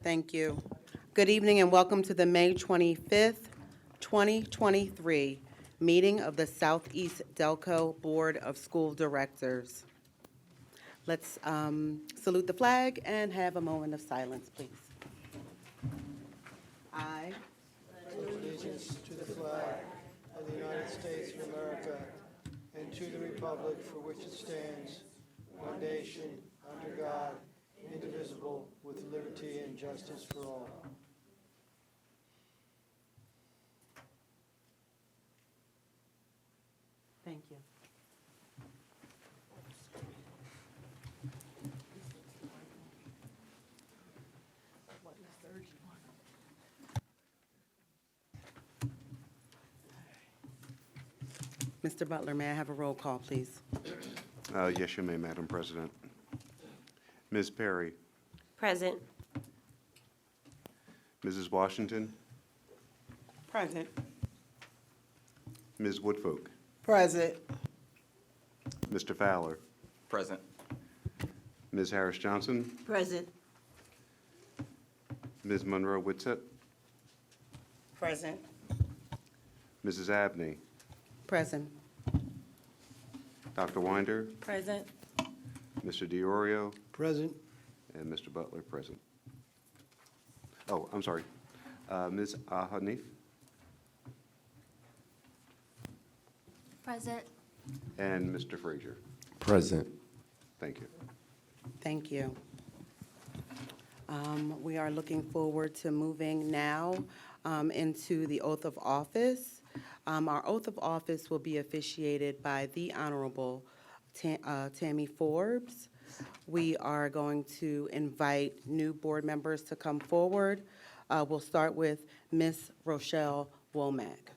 Thank you. Good evening and welcome to the May 25th, 2023 meeting of the Southeast Delco Board of School Directors. Let's salute the flag and have a moment of silence, please. I Allegiance to the flag of the United States of America and to the republic for which it stands, one nation, under God, indivisible, with liberty and justice for all. Thank you. Mr. Butler, may I have a roll call, please? Yes, you may, Madam President. Ms. Perry, Present. Mrs. Washington, Present. Ms. Woodfolk, Present. Mr. Fowler, Present. Ms. Harris Johnson, Present. Ms. Monroe Whitsett, Present. Mrs. Abney, Present. Dr. Winder, Present. Mr. DiOrio, Present. and Mr. Butler present. Oh, I'm sorry. Ms. Hanif Present. and Mr. Frazier. Present. Thank you. Thank you. We are looking forward to moving now into the oath of office. Our oath of office will be officiated by the Honorable Tammy Forbes. We are going to invite new board members to come forward. We'll start with Ms. Rochelle Womack.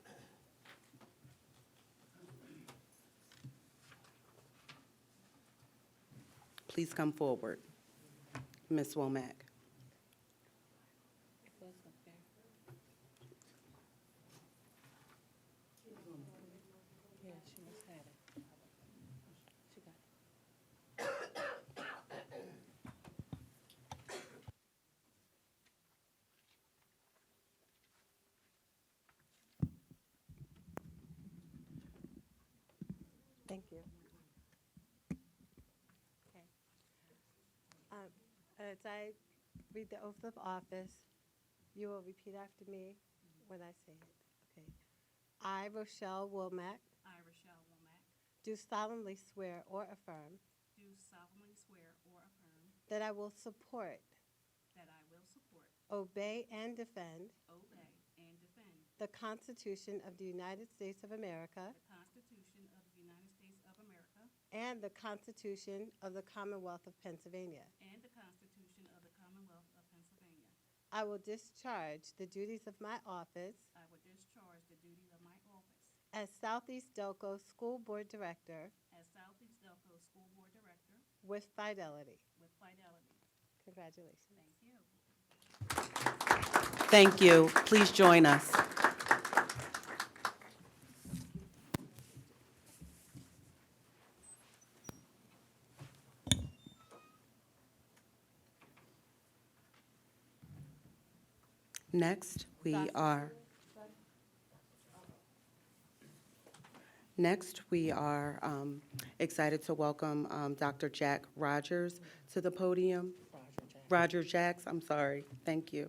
Please come forward, Ms. Womack. Thank you. Okay. As I read the oath of office, you will repeat after me when I say it. Okay. I, Rochelle Womack, I, Rochelle Womack, do solemnly swear or affirm do solemnly swear or affirm that I will support, that I will support, obey, and defend obey, and defend the Constitution of the United States of America the Constitution of the United States of America and the Constitution of the Commonwealth of Pennsylvania. and the Constitution of the Commonwealth of Pennsylvania. I will discharge the duties of my office I will discharge the duties of my office as Southeast Delco School Board Director as Southeast Delco School Board Director with fidelity. with fidelity. Congratulations. Thank you. Thank you. Please join us. Next, we are excited to welcome Dr. Jack Rogers to the podium. Roger Jacks, I'm sorry. Thank you.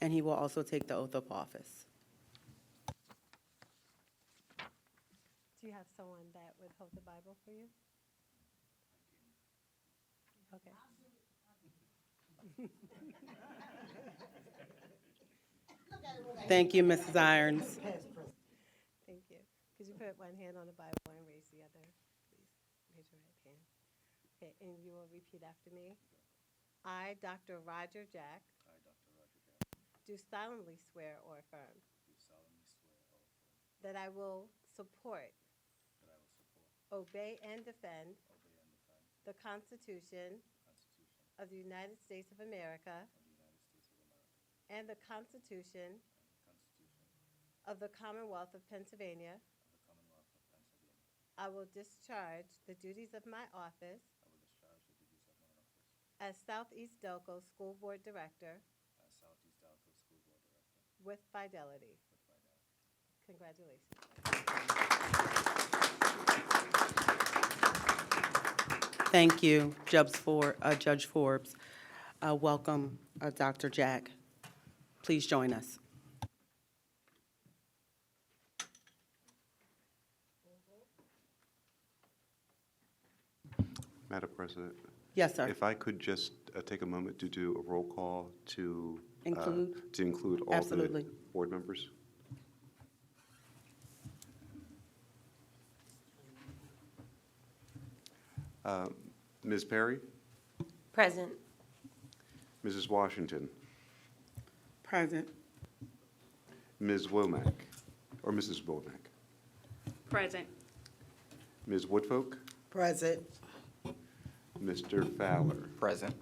And he will also take the oath of office. Do you have someone that would hold the Bible for you? Okay. Thank you, Mrs. Irons. Thank you. Could you put one hand on the Bible and raise the other, please? Raise your right hand. Okay, and you will repeat after me. I, Dr. Roger Jack, do solemnly swear or affirm that I will support, obey, and defend the Constitution of the United States of America and the Constitution of the Commonwealth of Pennsylvania. I will discharge the duties of my office as Southeast Delco School Board Director with fidelity. Congratulations. Thank you, Judge Forbes. Welcome, Dr. Jack. Please join us. Madam President, Yes, sir. if I could just take a moment to do a roll call to Include? all the Absolutely. board members. Ms. Perry, Present. Mrs. Washington, Present. Ms. Womack, or Mrs. Womack, Present. Ms. Woodfolk, Present. Mr. Fowler, Present.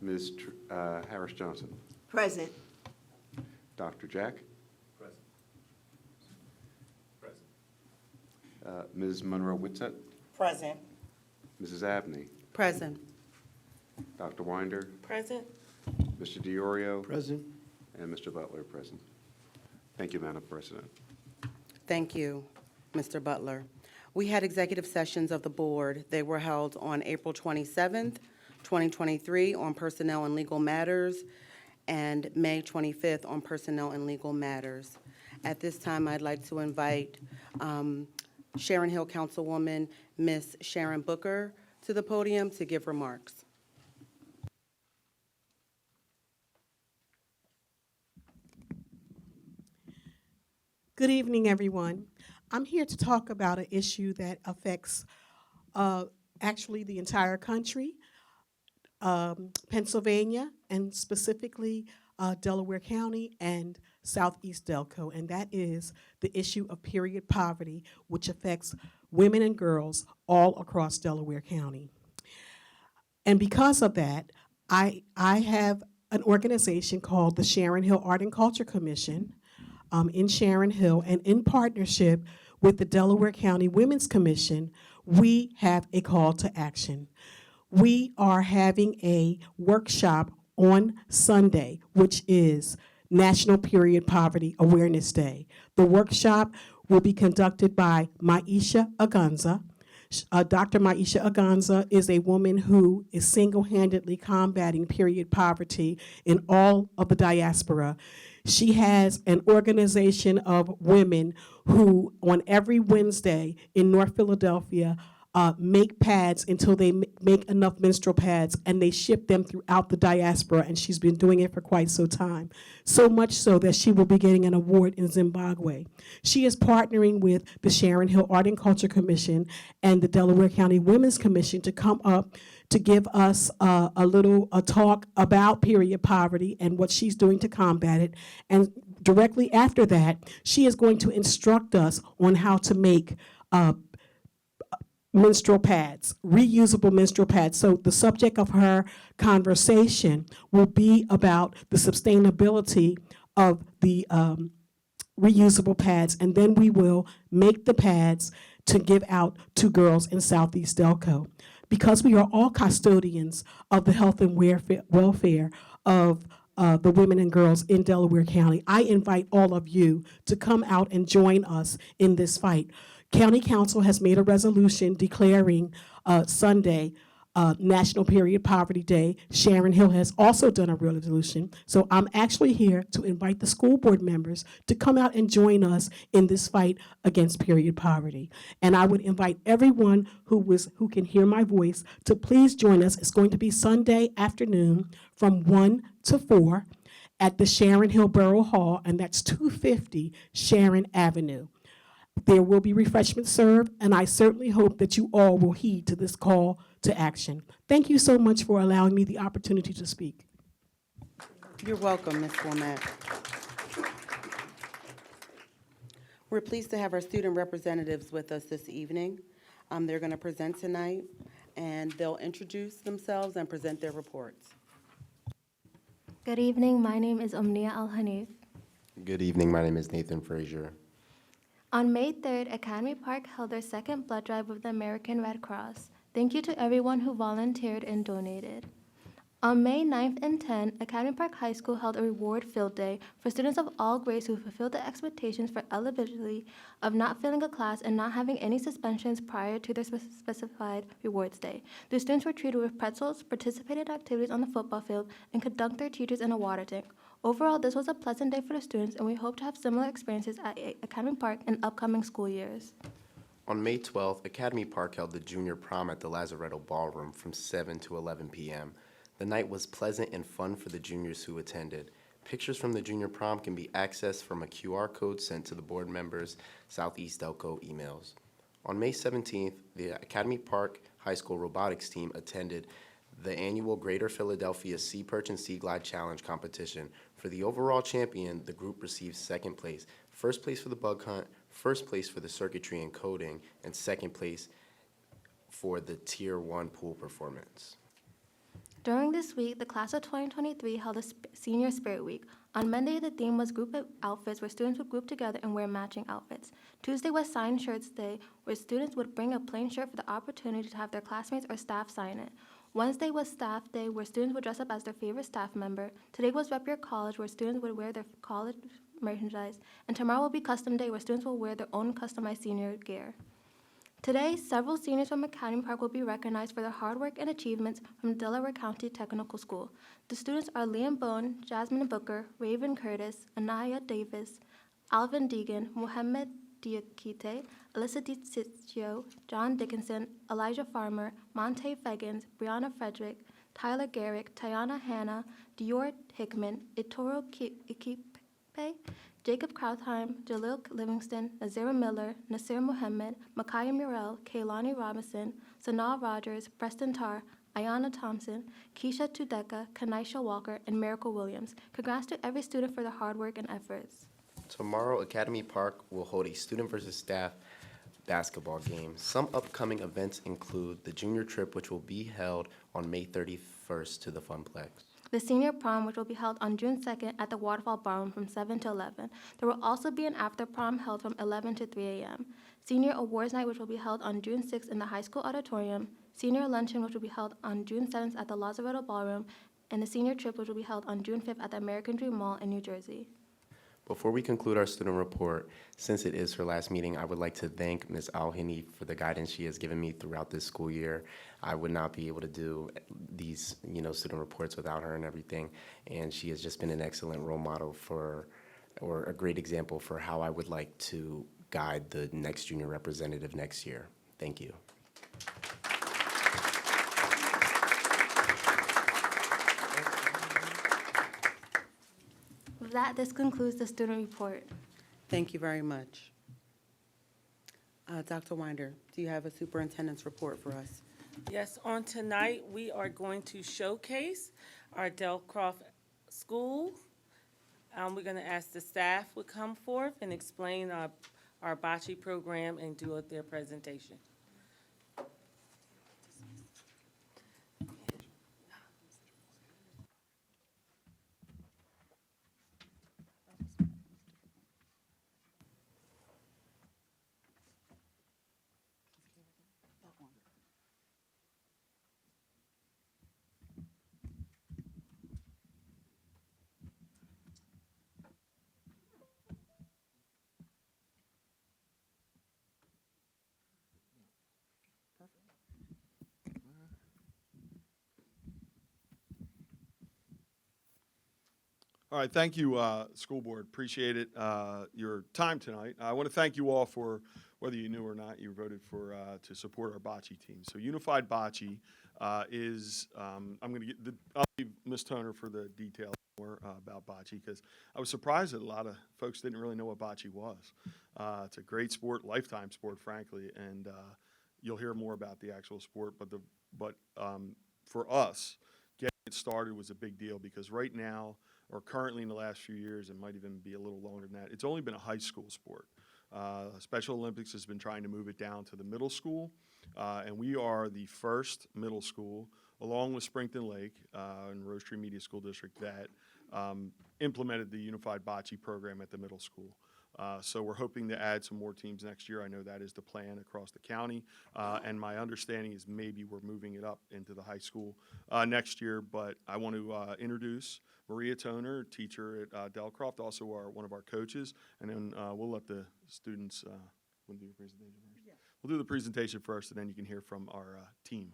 Ms. Harris Johnson, Present. Dr. Jack. Ms. Monroe Whitsett, Present. Mrs. Abney, Present. Dr. Winder, Present. Mr. DiOrio, Present. and Mr. Butler present. Thank you, Madam President. Thank you, Mr. Butler. We had executive sessions of the board. They were held on April 27th, 2023 on personnel and legal matters, and May 25th on personnel and legal matters. At this time, I'd like to invite Sharon Hill Councilwoman, Ms. Sharon Booker, to the podium to give remarks. Good evening, everyone. I'm here to talk about an issue that affects actually the entire country, Pennsylvania, and specifically Delaware County and Southeast Delco, and that is the issue of period poverty, which affects women and girls all across Delaware County. And because of that, I have an organization called the Sharon Hill Art and Culture Commission in Sharon Hill, and in partnership with the Delaware County Women's Commission, we have a call to action. We are having a workshop on Sunday, which is National Period Poverty Awareness Day. The workshop will be conducted by Maisha Aganza. Dr. Maisha Aganza is a woman who is single-handedly combating period poverty in all of the diaspora. She has an organization of women who, on every Wednesday in North Philadelphia, make pads until they make enough menstrual pads, and they ship them throughout the diaspora, and she's been doing it for quite some time. So much so that she will be getting an award in Zimbabwe. She is partnering with the Sharon Hill Art and Culture Commission and the Delaware County Women's Commission to come up to give us a talk about period poverty and what she's doing to combat it. And directly after that, she is going to instruct us on how to make menstrual pads, reusable menstrual pads. So the subject of her conversation will be about the sustainability of the reusable pads, and then we will make the pads to give out to girls in Southeast Delco. Because we are all custodians of the health and welfare of the women and girls in Delaware County, I invite all of you to come out and join us in this fight. County Council has made a resolution declaring Sunday National Period Poverty Day. Sharon Hill has also done a resolution. So I'm actually here to invite the school board members to come out and join us in this fight against period poverty. And I would invite everyone who can hear my voice to please join us. It's going to be Sunday afternoon from 1 to 4 at the Sharon Hill Borough Hall, and that's 250 Sharon Avenue. There will be refreshments served, and I certainly hope that you all will heed to this call to action. Thank you so much for allowing me the opportunity to speak. You're welcome, Ms. Womack. We're pleased to have our student representatives with us this evening. They're going to present tonight, and they'll introduce themselves and present their reports. Good evening, my name is Omnia Al-Hanif. Good evening, my name is Nathan Frazier. On May 3rd, Academy Park held their second blood drive with the American Red Cross. Thank you to everyone who volunteered and donated. On May 9th and 10th, Academy Park High School held a reward field day for students of all grades who fulfilled the expectations for eligibility of not failing a class and not having any suspensions prior to their specified rewards day. The students were treated with pretzels, participated in activities on the football field, and could dunk their teachers in a water tank. Overall, this was a pleasant day for the students, and we hope to have similar experiences at Academy Park in upcoming school years. On May 12th, Academy Park held the junior prom at the Lazaretto Ballroom from 7 to 11 p.m. The night was pleasant and fun for the juniors who attended. Pictures from the junior prom can be accessed from a QR code sent to the board members' Southeast Delco emails. On May 17th, the Academy Park High School robotics team attended the annual Greater Philadelphia Sea Perch and Sea Glide Challenge competition. For the overall champion, the group received second place, first place for the bug hunt, first place for the circuitry and coding, and second place for the Tier 1 pool performance. During this week, the class of 2023 held a Senior Spirit Week. On Monday, the theme was group outfits, where students would group together and wear matching outfits. Tuesday was Sign Shirts Day, where students would bring a plain shirt for the opportunity to have their classmates or staff sign it. Wednesday was Staff Day, where students would dress up as their favorite staff member. Today was Rep Your College, where students would wear their college merchandise. And tomorrow will be Custom Day, where students will wear their own customized senior gear. Today, several seniors from Academy Park will be recognized for their hard work and achievements from Delaware County Technical School. The students are Liam Bone, Jasmine Booker, Raven Curtis, Anaya Davis, Alvin Deegan, Mohammed Diakite, Alyssa DiCiccio, John Dickinson, Elijah Farmer, Monte Feggins, Brianna Frederick, Tyler Garrick, Tiana Hanna, Dior Hickman, Itoro Ikipe, Jacob Krautheim, Jalil Livingston, Nazira Miller, Nasir Mohammed, Makaya Murrell, Kaylani Robinson, Sanaa Rogers, Preston Tarr, Ayana Thompson, Keisha Tudeka, Kanisha Walker, and Miracle Williams. Congrats to every student for their hard work and efforts. Tomorrow, Academy Park will hold a student versus staff basketball game. Some upcoming events include the junior trip, which will be held on May 31st to the Funplex. The senior prom, which will be held on June 2nd at the Waterfall Ballroom from 7 to 11. There will also be an after prom held from 11 to 3 a.m. Senior Awards Night, which will be held on June 6th in the high school auditorium. Senior Luncheon, which will be held on June 7th at the Lazaretto Ballroom. And the senior trip, which will be held on June 5th at the American Dream Mall in New Jersey. Before we conclude our student report, since it is her last meeting, I would like to thank Ms. Alhini for the guidance she has given me throughout this school year. I would not be able to do these, student reports without her and everything. And she has just been an excellent role model or a great example for how I would like to guide the next junior representative next year. Thank you. With that, this concludes the student report. Thank you very much. Dr. Winder, do you have a superintendent's report for us? Yes, on tonight, we are going to showcase our Delcroft School. We're going to ask the staff would come forth and explain our bocce program and do their presentation. All right, thank you, School Board. Appreciate it, your time tonight. I want to thank you all for, whether you knew or not, you voted for to support our bocce team. So Unified Bocce is, I'm going to I'll leave Ms. Toner for the details more about bocce, because I was surprised that a lot of folks didn't really know what bocce was. It's a great sport, lifetime sport, frankly, and you'll hear more about the actual sport. But for us, getting it started was a big deal, because right now, or currently in the last few years, it might even be a little longer than that, it's only been a high school sport. Special Olympics has been trying to move it down to the middle school, and we are the first middle school, along with Springton Lake and Rose Tree Media School District, that implemented the Unified Bocce program at the middle school. So we're hoping to add some more teams next year. I know that is the plan across the county. And my understanding is maybe we're moving it up into the high school next year. But I want to introduce Maria Toner, teacher at Delcroft, also one of our coaches. And then we'll let the students, we'll do your presentation first. Yeah. We'll do the presentation first, and then you can hear from our team.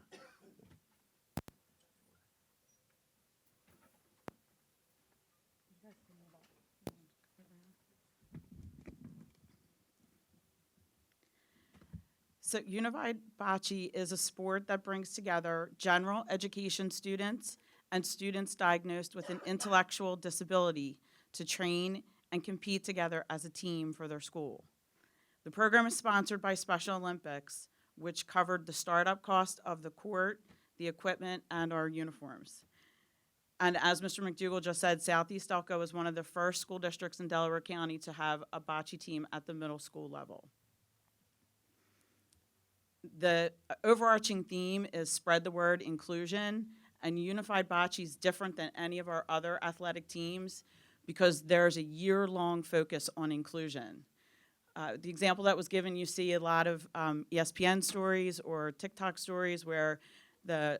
So Unified Bocce is a sport that brings together general education students and students diagnosed with an intellectual disability to train and compete together as a team for their school. The program is sponsored by Special Olympics, which covered the startup cost of the court, the equipment, and our uniforms. And as Mr. McDougall just said, Southeast Delco is one of the first school districts in Delaware County to have a bocce team at the middle school level. The overarching theme is spread the word inclusion, and Unified Bocce is different than any of our other athletic teams because there's a year-long focus on inclusion. The example that was given, you see a lot of ESPN stories or TikTok stories where the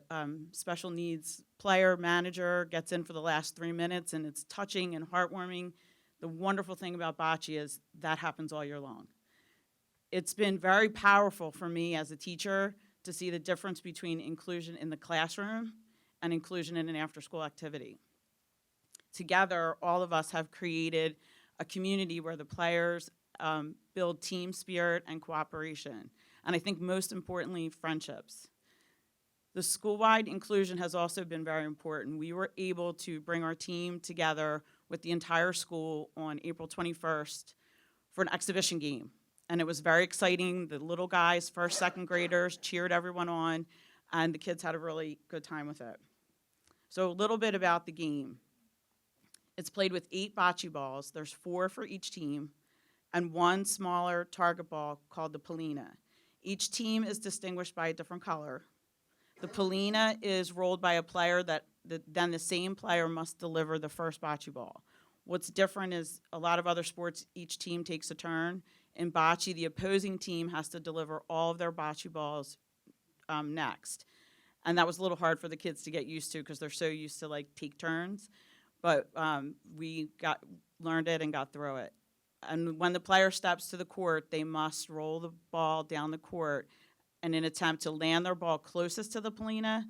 special needs player, manager gets in for the last 3 minutes and it's touching and heartwarming. The wonderful thing about bocce is that happens all year long. It's been very powerful for me as a teacher to see the difference between inclusion in the classroom and inclusion in an after-school activity. Together, all of us have created a community where the players build team spirit and cooperation, and I think most importantly, friendships. The school-wide inclusion has also been very important. We were able to bring our team together with the entire school on April 21st for an exhibition game. And it was very exciting. The little guys, first, second graders, cheered everyone on, and the kids had a really good time with it. So a little bit about the game. It's played with 8 bocce balls. There's 4 for each team, and 1 smaller target ball called the Polina. Each team is distinguished by a different color. The Polina is rolled by a player then the same player must deliver the first bocce ball. What's different is a lot of other sports, each team takes a turn. In bocce, the opposing team has to deliver all of their bocce balls next. And that was a little hard for the kids to get used to because they're so used to like take turns. But we learned it and got through it. And when the player steps to the court, they must roll the ball down the court in an attempt to land their ball closest to the Polina,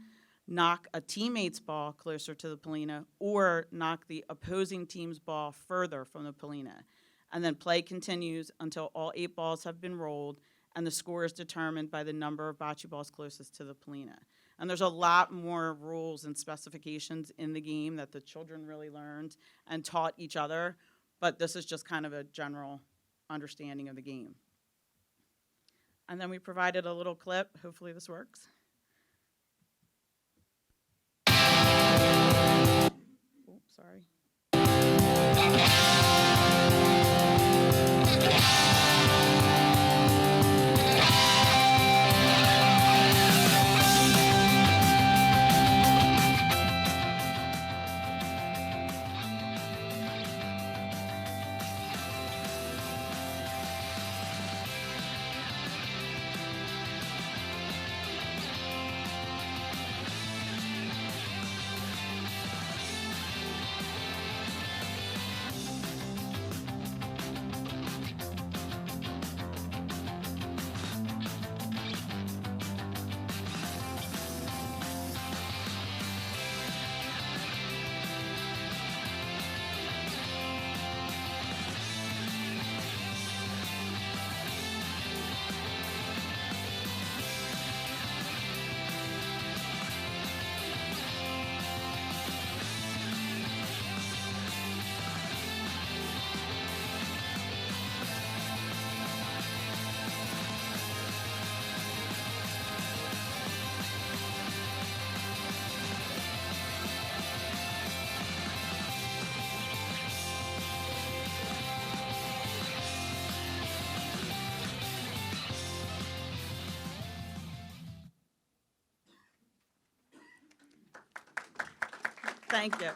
knock a teammate's ball closer to the Polina, or knock the opposing team's ball further from the Polina. And then play continues until all 8 balls have been rolled, and the score is determined by the number of bocce balls closest to the Polina. And there's a lot more rules and specifications in the game that the children really learned and taught each other, but this is just kind of a general understanding of the game. And then we provided a little clip. Hopefully this works. Oops, sorry. Thank you.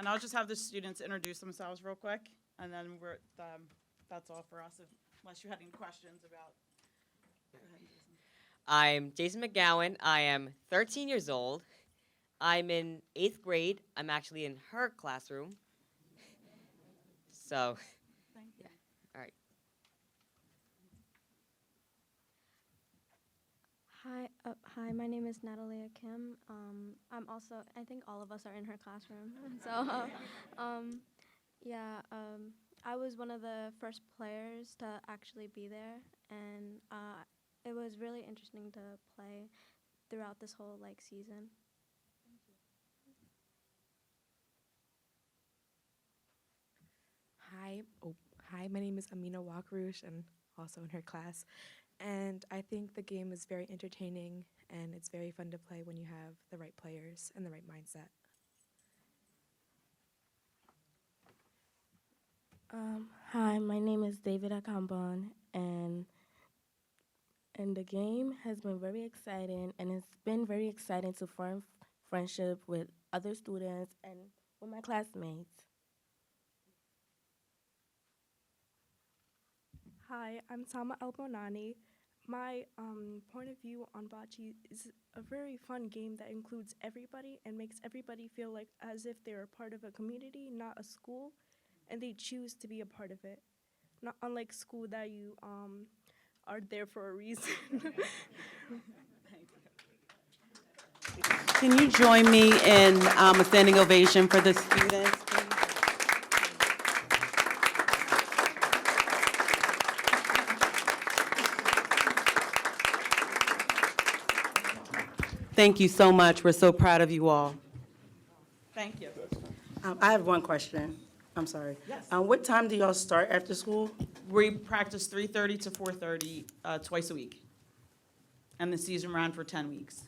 And I'll just have the students introduce themselves real quick, and then that's all for us, unless you had any questions about. Go ahead, Jason. I'm Jason McGowan. I am 13 years old. I'm in 8th grade. I'm actually in her classroom. So, Thank you. all right. Hi, my name is Natalia Kim. I think all of us are in her classroom. So, I was one of the first players to actually be there, and it was really interesting to play throughout this whole season. Hi, my name is Amina Wakrush, and also in her class. And I think the game is very entertaining, and it's very fun to play when you have the right players and the right mindset. Hi, my name is David Akambon, and the game has been very exciting, and it's been very exciting to form friendship with other students and with my classmates. Hi, I'm Sama Elbonani. My point of view on bocce is a very fun game that includes everybody and makes everybody feel like as if they're a part of a community, not a school, and they choose to be a part of it. Not unlike school that you are there for a reason. Can you join me in a standing ovation for the students, please? Thank you so much. We're so proud of you all. Thank you. I have one question. I'm sorry. Yes. What time do y'all start after school? We practice 3:30 to 4:30 twice a week. And the season ran for 10 weeks.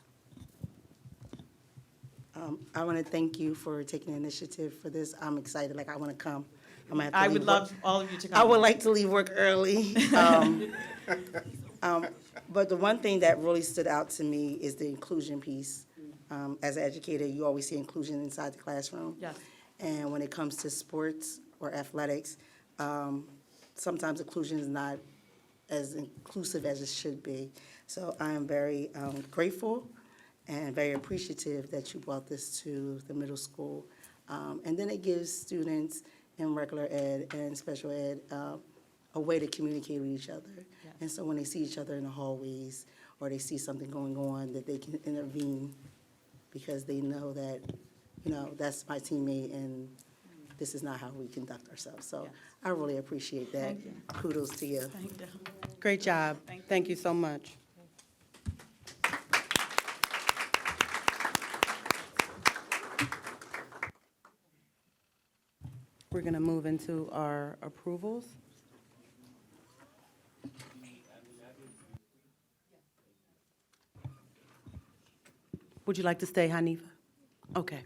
I want to thank you for taking the initiative for this. I'm excited, I want to come. I'm gonna have to I leave would work- love all of you to come. I would like to leave work early. But the one thing that really stood out to me is the inclusion piece. As an educator, you always see inclusion inside the classroom. Yes. And when it comes to sports or athletics, sometimes inclusion is not as inclusive as it should be. So I am very grateful and very appreciative that you brought this to the middle school. And then it gives students in regular ed and special ed a way to communicate with each other. Yes. And so when they see each other in the hallways or they see something going on, that they can intervene because they know that, that's my teammate and this is not how we conduct ourselves. So Yes. I really appreciate that. Thank you. Kudos to you. Thank you. Great job. Thank you. Thank you so much. We're going to move into our approvals. Would you like to stay, Hanifa? Okay.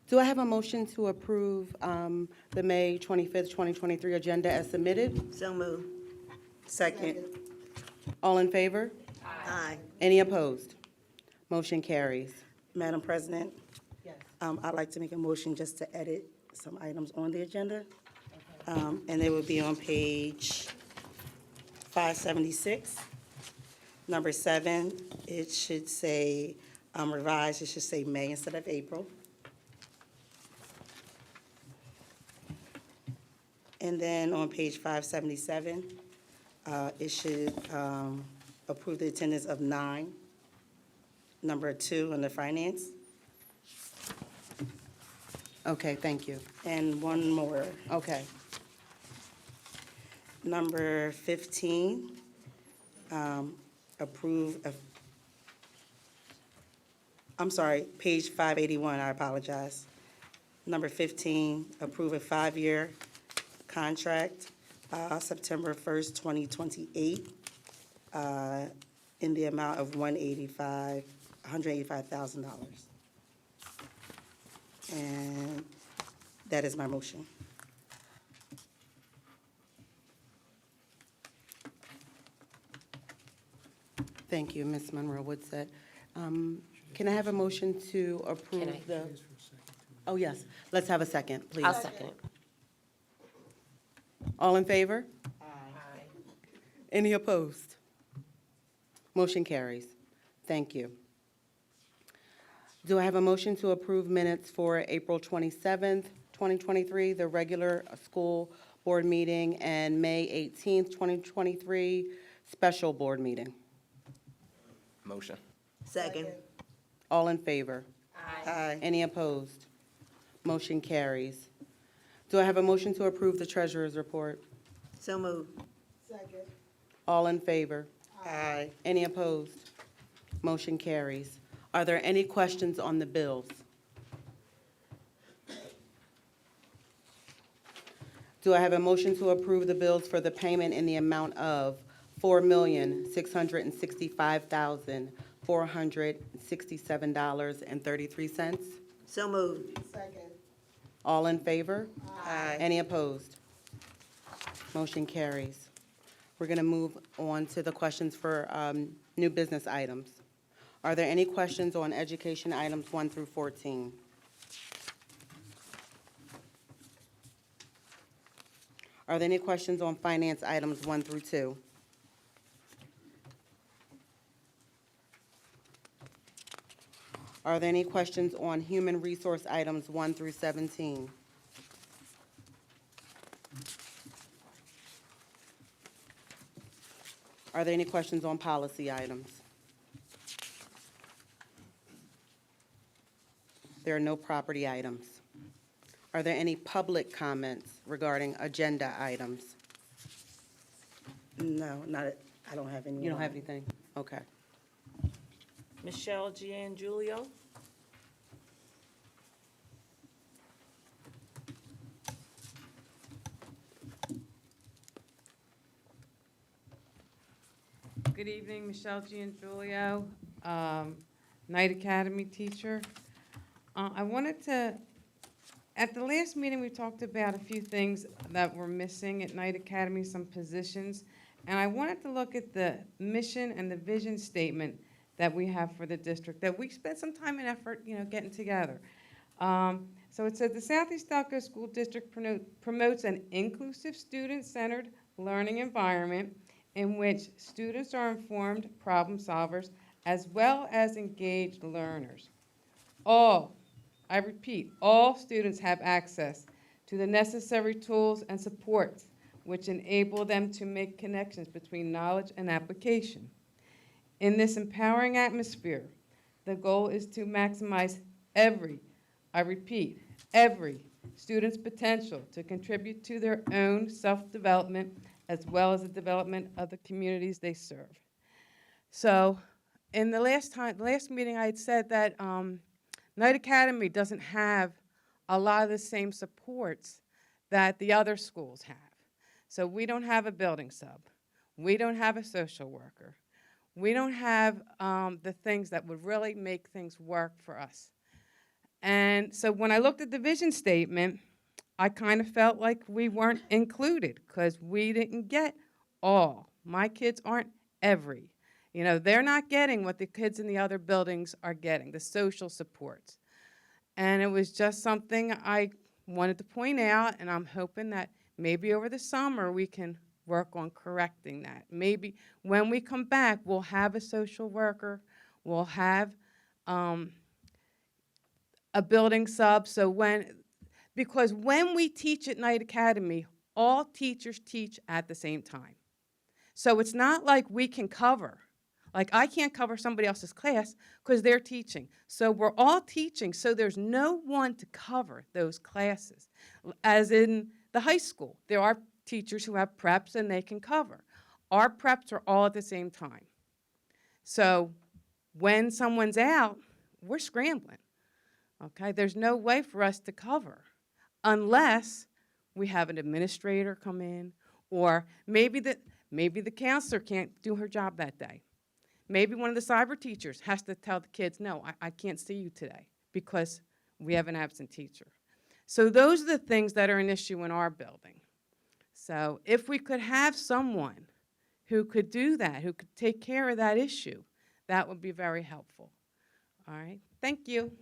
Do I have a motion to approve the May 25th, 2023 agenda as submitted? So moved. Second. All in favor? Aye. Any opposed? Motion carries. Madam President, Yes. I'd like to make a motion just to edit some items on the agenda. And they would be on page 576. Number 7, it should say revised, it should say May instead of April. And then on page 577, it should approve the attendance of 9. Number 2 under finance. Okay, thank you. And one more. Okay. Number 15, approve of, I'm sorry, page 581, I apologize. Number 15, approve a 5-year contract, September 1st, 2028, in the amount of $185,000. And that is my motion. Thank you, Ms. Monroe Woodsett. Can I have a motion to approve the? Oh, yes. Let's have a second, please. I'll second it. All in favor? Aye. Any opposed? Motion carries. Thank you. Do I have a motion to approve minutes for April 27th, 2023, the regular school board meeting, and May 18th, 2023, special board meeting? Motion. Second. All in favor? Aye. Any opposed? Motion carries. Do I have a motion to approve the treasurer's report? So moved. All in favor? Aye. Any opposed? Motion carries. Are there any questions on the bills? Do I have a motion to approve the bills for the payment in the amount of $4,665,467.33? So moved. All in favor? Aye. Any opposed? Motion carries. We're going to move on to the questions for new business items. Are there any questions on education items 1 through 14? Are there any questions on finance items 1 through 2? Are there any questions on human resource items 1 through 17? Are there any questions on policy items? There are no property items. Are there any public comments regarding agenda items? No, I don't have any. You don't have anything? Okay. Michelle Giangulio. Good evening, Michelle Giangulio, Knight Academy teacher. I wanted to, at the last meeting, we talked about a few things that were missing at Knight Academy, some positions. And I wanted to look at the mission and the vision statement that we have for the district, that we spent some time and effort, getting together. So it said, the Southeast Delco School District promotes an inclusive, student-centered learning environment in which students are informed problem solvers as well as engaged learners. I repeat, all students have access to the necessary tools and supports which enable them to make connections between knowledge and application. In this empowering atmosphere, the goal is to maximize every student's potential to contribute to their own self-development as well as the development of the communities they serve. So in the last meeting, I had said that Knight Academy doesn't have a lot of the same supports that the other schools have. So we don't have a building sub. We don't have a social worker. We don't have the things that would really make things work for us. And so when I looked at the vision statement, I kind of felt like we weren't included because we didn't get all. My kids aren't every. They're not getting what the kids in the other buildings are getting, the social supports. And it was just something I wanted to point out, and I'm hoping that maybe over the summer we can work on correcting that. Maybe when we come back, we'll have a social worker, we'll have a building sub, because when we teach at Knight Academy, all teachers teach at the same time. So it's not like we can cover. Like I can't cover somebody else's class because they're teaching. So we're all teaching, so there's no one to cover those classes. As in the high school, there are teachers who have preps and they can cover. Our preps are all at the same time. So when someone's out, we're scrambling. Okay, there's no way for us to cover unless we have an administrator come in, or maybe the counselor can't do her job that day. Maybe one of the cyber teachers has to tell the kids, no, I can't see you today because we have an absent teacher. So those are the things that are an issue in our building. So if we could have someone who could do that, who could take care of that issue, that would be very helpful. All right, thank you.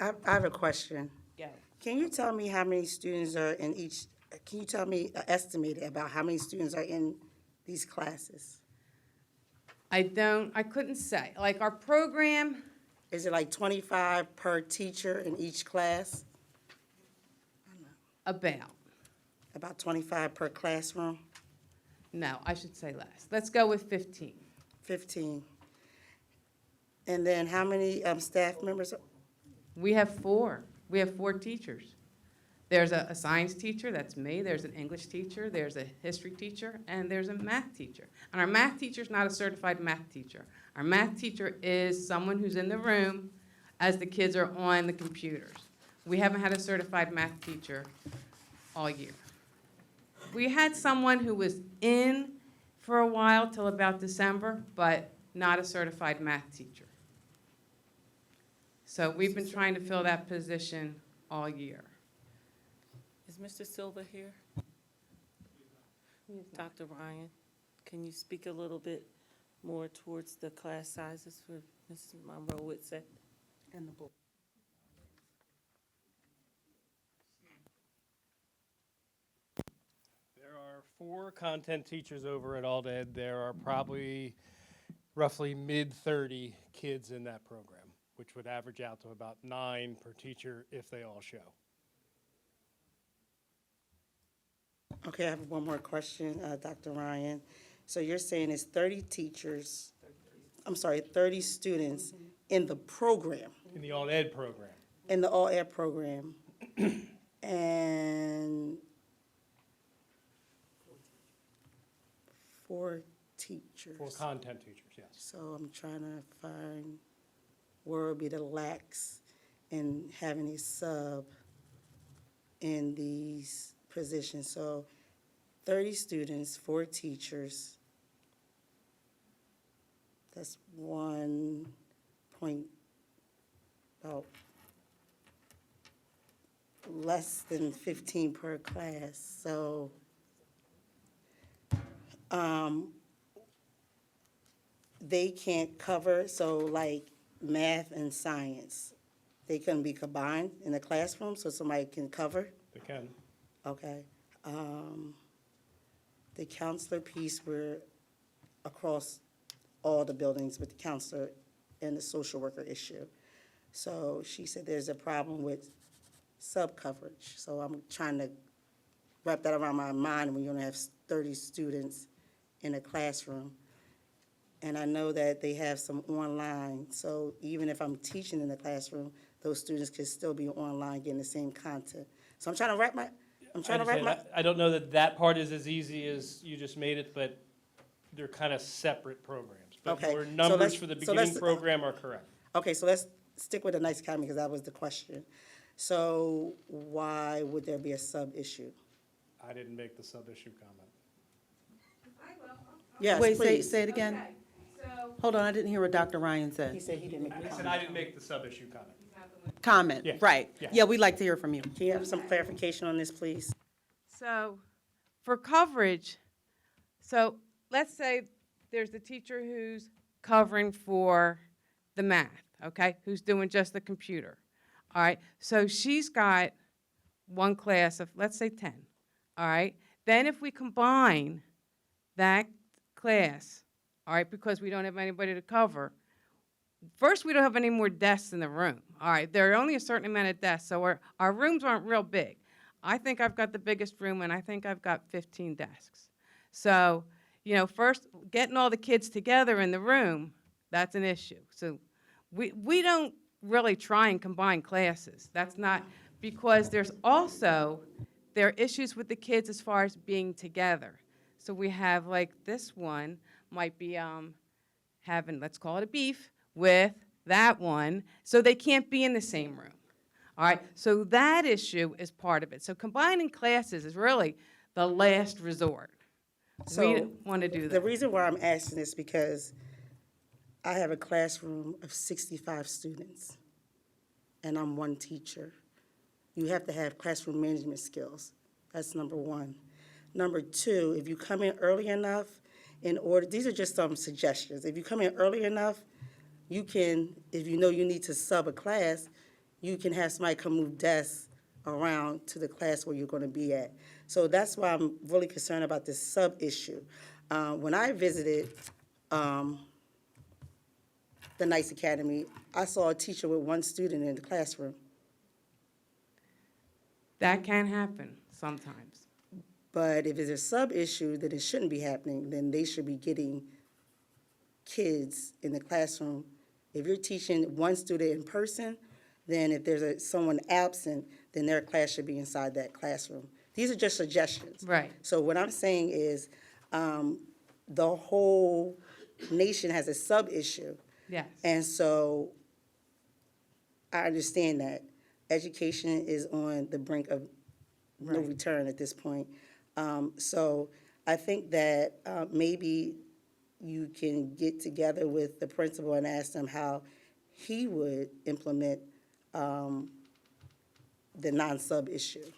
I have a question. Go. Can you tell me how many students are in each, can you tell me estimated about how many students are in these classes? I couldn't say. Like our program, Is it like 25 per teacher in each class? about, 25 per classroom? no, I should say less. Let's go with 15. 15. And then how many staff members? We have 4. We have 4 teachers. There's a science teacher, that's me, there's an English teacher, there's a history teacher, and there's a math teacher. And our math teacher's not a certified math teacher. Our math teacher is someone who's in the room as the kids are on the computers. We haven't had a certified math teacher all year. We had someone who was in for a while till about December, but not a certified math teacher. So we've been trying to fill that position all year. Is Mr. Silva here? Dr. Ryan, can you speak a little bit more towards the class sizes for Mrs. Monroe Whitsett? And the board. There are 4 content teachers over at Alded. There are probably roughly mid-30 kids in that program, which would average out to about 9 per teacher if they all show. Okay, I have one more question, Dr. Ryan. So you're saying it's 30 teachers, 30 students in the program, In the All-Ed program. in the all-ed program, and 4 teachers. 4 content teachers, yes. So I'm trying to find where would be the lax in having a sub in these positions. So 30 students, 4 teachers. That's 1 point, about less than 15 per class. So they can't cover, so like math and science, they couldn't be combined in the classroom so somebody can cover? They can. Okay. The counselor piece, we're across all the buildings with the counselor and the social worker issue. So she said there's a problem with sub-coverage. So I'm trying to wrap that around my mind when you only have 30 students in a classroom. And I know that they have some online, so even if I'm teaching in the classroom, those students could still be online getting the same content. So I'm trying to wrap my, I don't know that that part is as easy as you just made it, but they're kind of separate programs. But Okay, your so numbers let's- for the so beginning let's- program are correct. Okay, so let's stick with the nice academy because that was the question. So why would there be a sub-issue? I didn't make the sub-issue comment. Yes, Wait, please. say it again. Hold on, I didn't hear what Dr. Ryan He said. said he didn't make I the said comment. I didn't make the sub-issue comment. Comment, Yeah, right. yeah. Yeah, we'd like to hear from you. Can you have some clarification on this, please? So for coverage, so let's say there's a teacher who's covering for the math, okay, who's doing just the computer. All right, so she's got one class of, let's say 10, all right? Then if we combine that class, all right, because we don't have anybody to cover, first, we don't have any more desks in the room, all right? There are only a certain amount of desks, so our rooms aren't real big. I think I've got the biggest room, and I think I've got 15 desks. So, you know, first, getting all the kids together in the room, that's an issue. So we don't really try and combine classes. That's not, because there are issues with the kids as far as being together. So we have, like, this one might be having, let's call it a beef, with that one, so they can't be in the same room. All right, so that issue is part of it. So combining classes is really the last resort. We So don't want to do the that. reason why I'm asking is because I have a classroom of 65 students, and I'm one teacher. You have to have classroom management skills. That's number one. Number two, if you come in early enough, these are just some suggestions. If you come in early enough, you can, if you know you need to sub a class, you can have somebody come move desks around to the class where you're going to be at. So that's why I'm really concerned about this sub issue. When I visited the Knights Academy, I saw a teacher with one student in the classroom. That can happen sometimes. But if it's a sub issue, that it shouldn't be happening, then they should be getting kids in the classroom. If you're teaching one student in person, then if there's someone absent, then their class should be inside that classroom. These are just suggestions. Right. So what I'm saying is, the whole nation has a sub issue. Yes. And so I understand that. Education is on the brink of no Right. return at this point. So I think that maybe you can get together with the principal and ask them how he would implement the non-sub issue.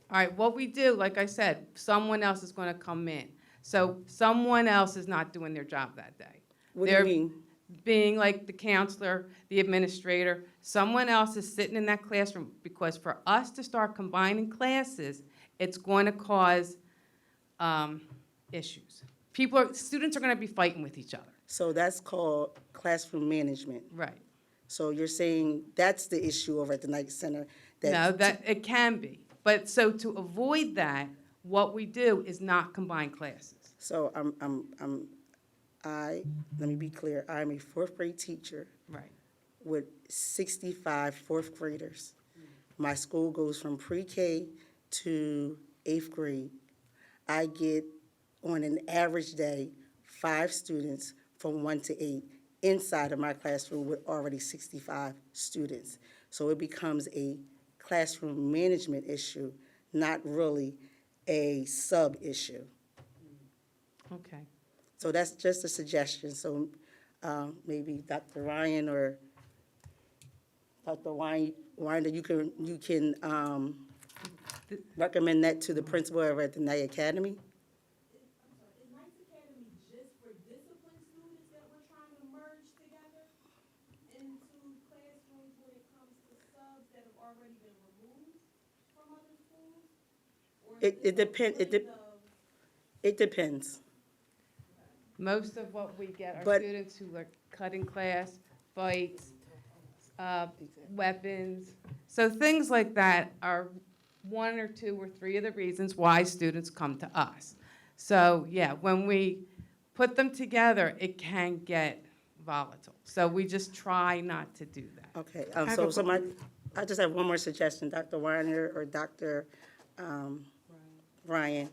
All right, what we do, like I said, someone else is going to come in. So someone else is not doing their job that day. What do you They're mean? Being like the counselor, the administrator, someone else is sitting in that classroom, because for us to start combining classes, it's going to cause issues. Students are going to be fighting with each other. So that's called classroom management. Right. So you're saying that's the issue over at the Knight Center? No, that, it can be. But so to avoid that, what we do is not combine classes. So let me be clear, I'm a fourth grade teacher Right. with 65 fourth graders. My school goes from pre-K to eighth grade. I get, on an average day, 5 students from 1 to 8 inside of my classroom with already 65 students. So it becomes a classroom management issue, not really a sub-issue. Okay. So that's just a suggestion, so maybe Dr. Ryan or Dr. Winder, you can recommend that to the principal over at the Knight Academy? Is Knights Academy just for discipline students that we're trying to merge together into classrooms when it comes to subs that have already been removed from other schools? Or is It depends, it depends. Most of what we get are But- students who are cutting class, fights, weapons. So things like that are 1 or 2 or 3 of the reasons why students come to us. So, yeah, when we put them together, it can get volatile. So we just try not to do that. Okay, I just have one more suggestion, Dr. Weiner or Dr. Ryan.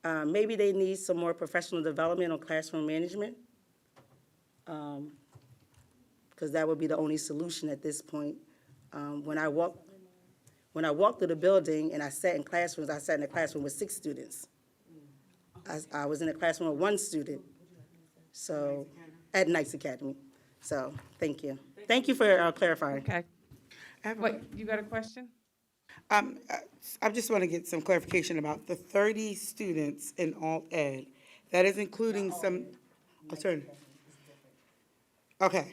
Maybe they need some more professional development on classroom management, because that would be the only solution at this point. When I walked through the building and I sat in classrooms, I sat in a classroom with 6 students. I was in a classroom with 1 student, so, at Knights Academy. So, thank you. Thank you for clarifying. Okay. What, you got a question? I just want to get some clarification about the 30 students in alt ed. That is including some, okay.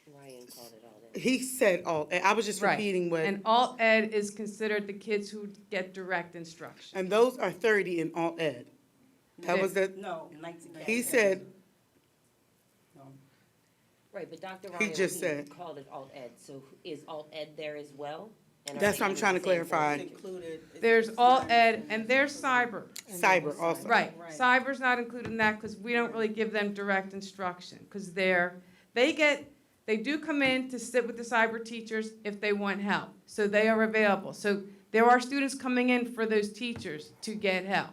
Ryan called it all that. He said alt ed. I was just Right. repeating what, And alt ed is considered the kids who get direct instruction. and those are 30 in alt ed. That was the, No, Knights Academy. he said, Right, but Dr. He Ryan, just he said- called it alt ed, so is alt ed there as well? And are That's they what I'm under trying the to same clarify. board? Included. There's alt ed and there's cyber. cyber also. Right, cyber's not included in that because we don't really give them direct instruction, because they do come in to sit with the cyber teachers if they want help, so they are available. So there are students coming in for those teachers to get help.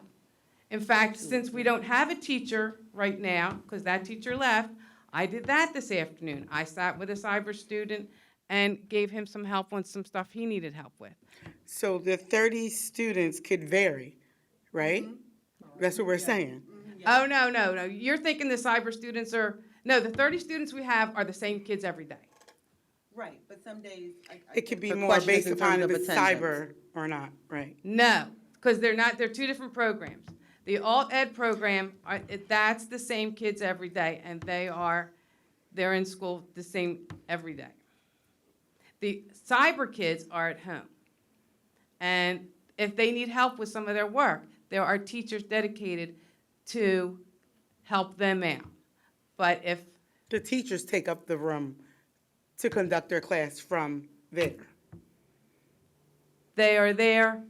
In fact, since we don't have a teacher right now, because that teacher left, I did that this afternoon. I sat with a cyber student and gave him some help on some stuff he needed help with. So the 30 students could vary, right? That's what we're saying. Oh, no, no, no. You're thinking the cyber students are, no, the 30 students we have are the same kids every day. Right, but some days. It could be The more question is based in upon terms if of it's attendance. cyber or not, right? No, because they're 2 different programs. The alt ed program, that's the same kids every day, and they are they're in school the same every day. The cyber kids are at home. And if they need help with some of their work, there are teachers dedicated to help them out. But if The teachers take up the room to conduct their class from there. they are there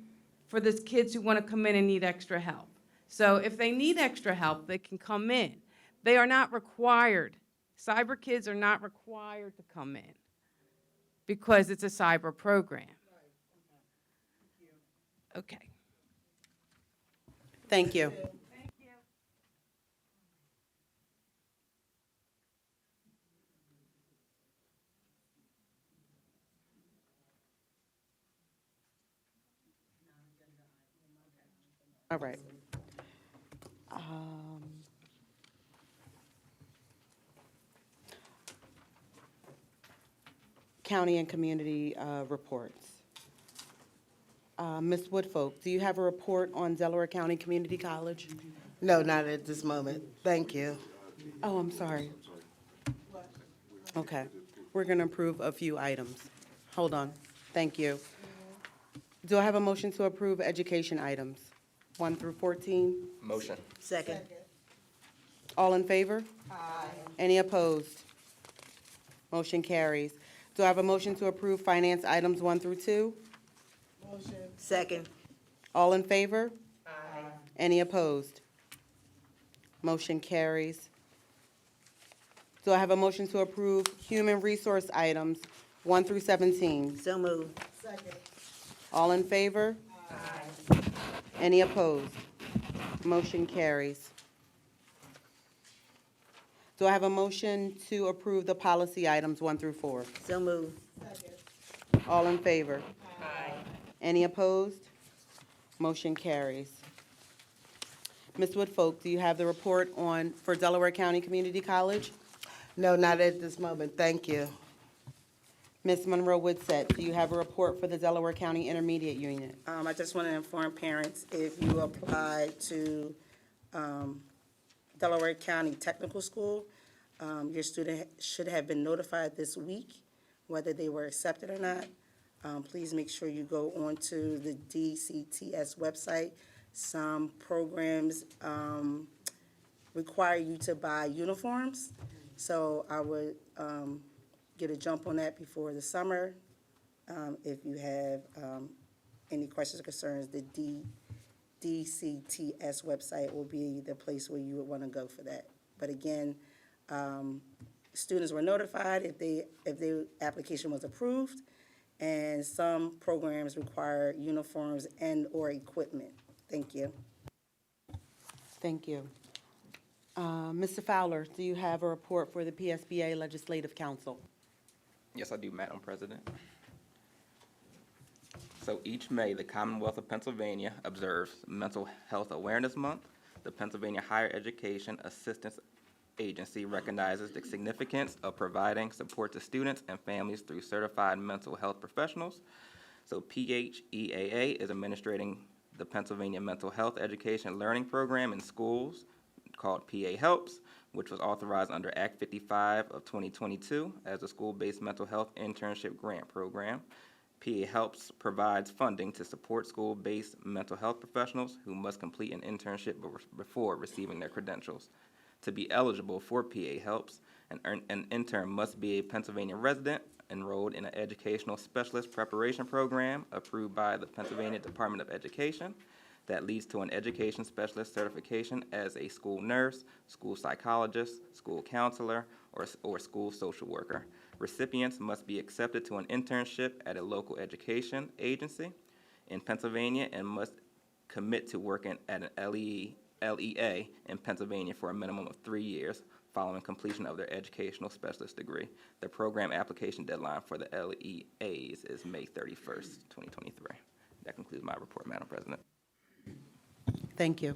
for the kids who want to come in and need extra help. So if they need extra help, they can come in. They are not required. Cyber kids are not required to come in because it's a cyber program. Okay. Thank you. All right. County and community reports. Ms. Woodfolk, do you have a report on Delaware County Community College? No, not at this moment. Thank you. Oh, I'm sorry. Okay, we're going to approve a few items. Hold on. Thank you. Do I have a motion to approve education items, 1 through 14? Motion. Second. All in favor? Aye. Any opposed? Motion carries. Do I have a motion to approve finance items 1 through 2? Second. All in favor? Aye. Any opposed? Motion carries. Do I have a motion to approve human resource items 1 through 17? So moved. All in favor? Aye. Any opposed? Motion carries. Do I have a motion to approve the policy items 1 through 4? So moved. All in favor? Aye. Any opposed? Motion carries. Ms. Woodfolk, do you have the report for Delaware County Community College? No, not at this moment. Thank you. Ms. Monroe Woodset, do you have a report for the Delaware County Intermediate Unit? I just want to inform parents, if you apply to Delaware County Technical School, your student should have been notified this week whether they were accepted or not. Please make sure you go onto the DCTS website. Some programs require you to buy uniforms, so I would get a jump on that before the summer. If you have any questions or concerns, the DCTS website will be the place where you would want to go for that. But again, students were notified if their application was approved, and some programs require uniforms and/or equipment. Thank you. Thank you. Mr. Fowler, do you have a report for the PSBA Legislative Council? Yes, I do, Madam President. So each May, the Commonwealth of Pennsylvania observes Mental Health Awareness Month. The Pennsylvania Higher Education Assistance Agency recognizes the significance of providing support to students and families through certified mental health professionals. So PHEAA is administrating the Pennsylvania Mental Health Education Learning Program in schools called PA Helps, which was authorized under Act 55 of 2022 as a school-based mental health internship grant program. PA Helps provides funding to support school-based mental health professionals who must complete an internship before receiving their credentials. To be eligible for PA Helps, an intern must be a Pennsylvania resident enrolled in an educational specialist preparation program approved by the Pennsylvania Department of Education that leads to an education specialist certification as a school nurse, school psychologist, school counselor, or school social worker. Recipients must be accepted to an internship at a local education agency in Pennsylvania and must commit to working at an LEA in Pennsylvania for a minimum of 3 years following completion of their educational specialist degree. The program application deadline for the LEAs is May 31st, 2023. That concludes my report, Madam President. Thank you.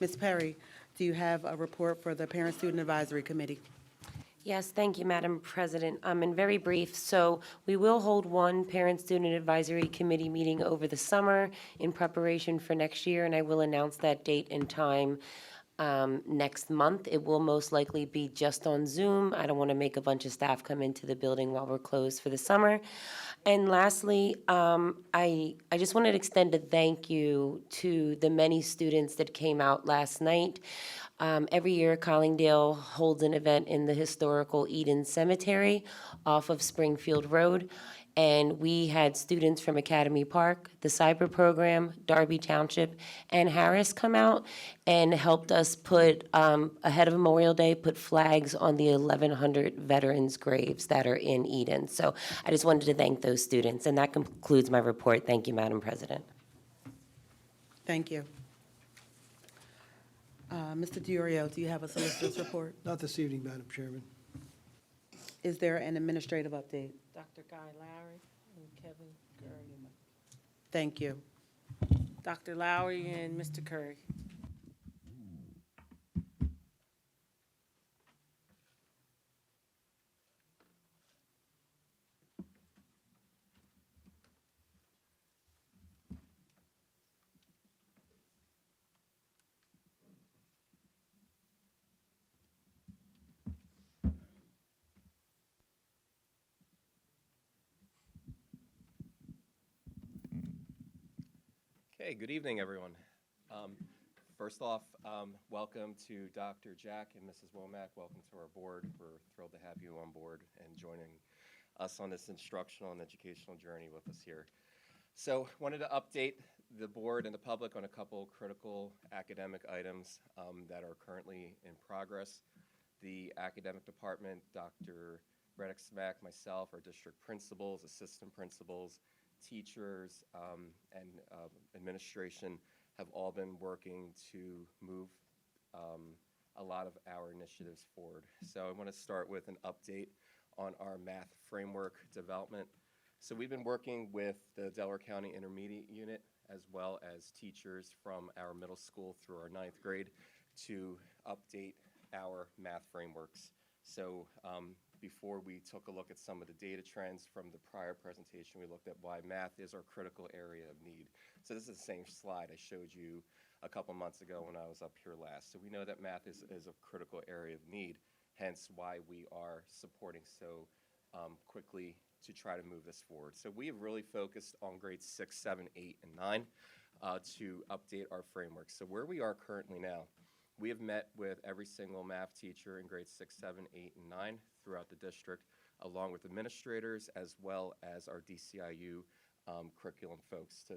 Ms. Perry, do you have a report for the Parent Student Advisory Committee? Yes, thank you, Madam President. And very brief, so we will hold one Parent-Student Advisory Committee meeting over the summer in preparation for next year, and I will announce that date and time next month. It will most likely be just on Zoom. I don't want to make a bunch of staff come into the building while we're closed for the summer. And lastly, I just wanted to extend a thank you to the many students that came out last night. Every year, Collingdale holds an event in the historical Eden Cemetery off of Springfield Road. And we had students from Academy Park, the Cyber Program, Darby Township, and Harris come out and helped us put, ahead of Memorial Day, put flags on the 1,100 veterans' graves that are in Eden. So I just wanted to thank those students, and that concludes my report. Thank you, Madam President. Thank you. Mr. DiOrio, do you have a solicitor's report? Not this evening, Madam Chairman. Is there an administrative update? Dr. Guy Lowry and Kevin Curry. Thank you. Dr. Lowry and Mr. Curry. Okay, good evening, everyone. First off, welcome to Dr. Jack and Mrs. Womack. Welcome to our board. We're thrilled to have you on board and joining us on this instructional and educational journey with us here. So, wanted to update the board and the public on a couple critical academic items that are currently in progress. The academic department, Dr. Reddick Smack, myself, our district principals, assistant principals, teachers, and administration have all been working to move a lot of our initiatives forward. So I want to start with an update on our math framework development. So we've been working with the Delaware County Intermediate Unit as well as teachers from our middle school through our 9th grade to update our math frameworks. So before we took a look at some of the data trends from the prior presentation, we looked at why math is our critical area of need. So this is the same slide I showed you a couple months ago when I was up here last. So we know that math is a critical area of need, hence why we are supporting so quickly to try to move this forward. So we have really focused on grades 6, 7, 8, and 9 to update our framework. So where we are currently now, we have met with every single math teacher in grades 6, 7, 8, and 9 throughout the district, along with administrators as well as our DCIU curriculum folks to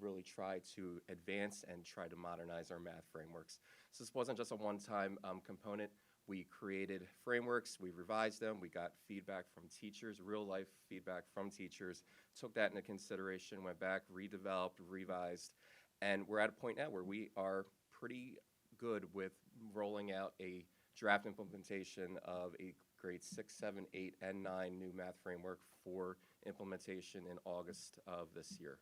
really try to advance and try to modernize our math frameworks. So this wasn't just a one-time component. We created frameworks, we revised them, we got feedback from teachers, real-life feedback from teachers, took that into consideration, went back, redeveloped, revised, and we're at a point now where we are pretty good with rolling out a draft implementation of a grade 6, 7, 8, and 9 new math framework for implementation in August of this year.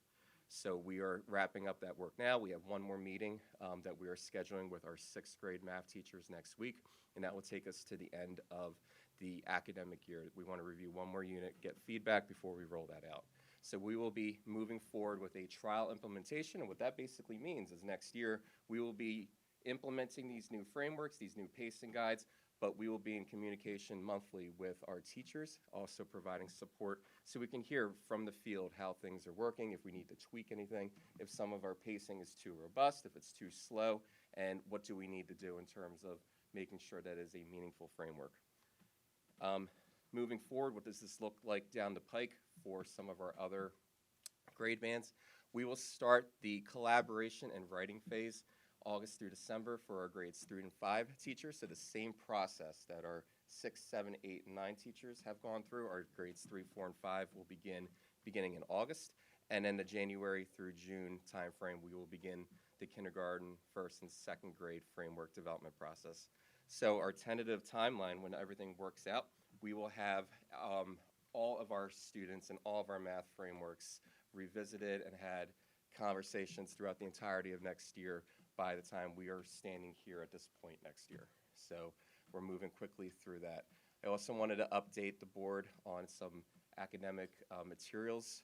So we are wrapping up that work now. We have one more meeting that we are scheduling with our 6th grade math teachers next week, and that will take us to the end of the academic year. We want to review one more unit, get feedback before we roll that out. So we will be moving forward with a trial implementation, and what that basically means is next year we will be implementing these new frameworks, these new pacing guides, but we will be in communication monthly with our teachers, also providing support so we can hear from the field how things are working, if we need to tweak anything, if some of our pacing is too robust, if it's too slow, and what do we need to do in terms of making sure that is a meaningful framework. Moving forward, what does this look like down the pike for some of our other grade bands? We will start the collaboration and writing phase August through December for our grades 3 and 5 teachers. So the same process that our 6, 7, 8, and 9 teachers have gone through, our grades 3, 4, and 5 will begin beginning in August. And then the January through June timeframe, we will begin the kindergarten, 1st and 2nd grade framework development process. So our tentative timeline, when everything works out, we will have all of our students and all of our math frameworks revisited and had conversations throughout the entirety of next year by the time we are standing here at this point next year. So we're moving quickly through that. I also wanted to update the board on some academic materials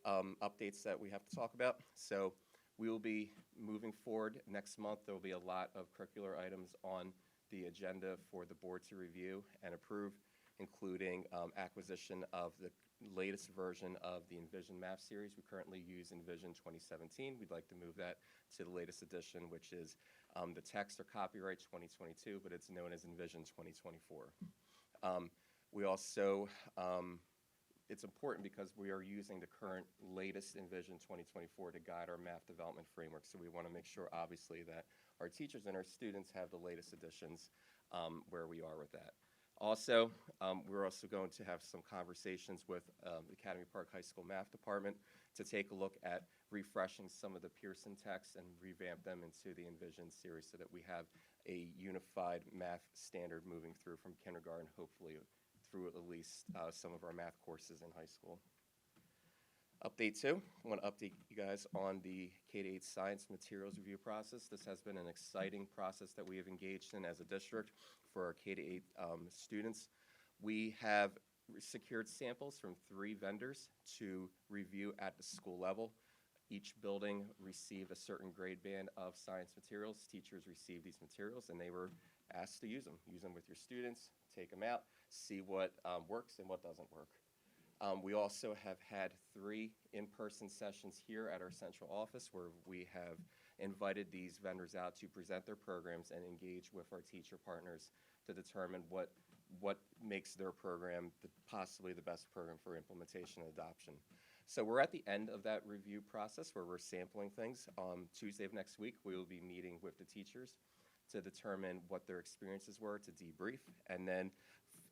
updates that we have to talk about. So We will be moving forward next month. There will be a lot of curricular items on the agenda for the board to review and approve, including acquisition of the latest version of the Envision Math series. We currently use Envision 2017. We'd like to move that to the latest edition, which is the text or copyright 2022, but it's known as Envision 2024. We also, it's important because we are using the current latest Envision 2024 to guide our math development framework. So we want to make sure, obviously, that our teachers and our students have the latest editions where we are with that. Also, we're also going to have some conversations with the Academy Park High School Math Department to take a look at refreshing some of the Pearson texts and revamp them into the Envision series so that we have a unified math standard moving through from kindergarten, hopefully through at least some of our math courses in high school. Update 2, I want to update you guys on the K-8 science materials review process. This has been an exciting process that we have engaged in as a district for our K-8 students. We have secured samples from 3 vendors to review at the school level. Each building received a certain grade band of science materials. Teachers received these materials and they were asked to use them. Use them with your students, take them out, see what works and what doesn't work. We also have had 3 in-person sessions here at our central office where we have invited these vendors out to present their programs and engage with our teacher partners to determine what makes their program possibly the best program for implementation and adoption. So we're at the end of that review process where we're sampling things. Tuesday of next week, we will be meeting with the teachers to determine what their experiences were, to debrief, and then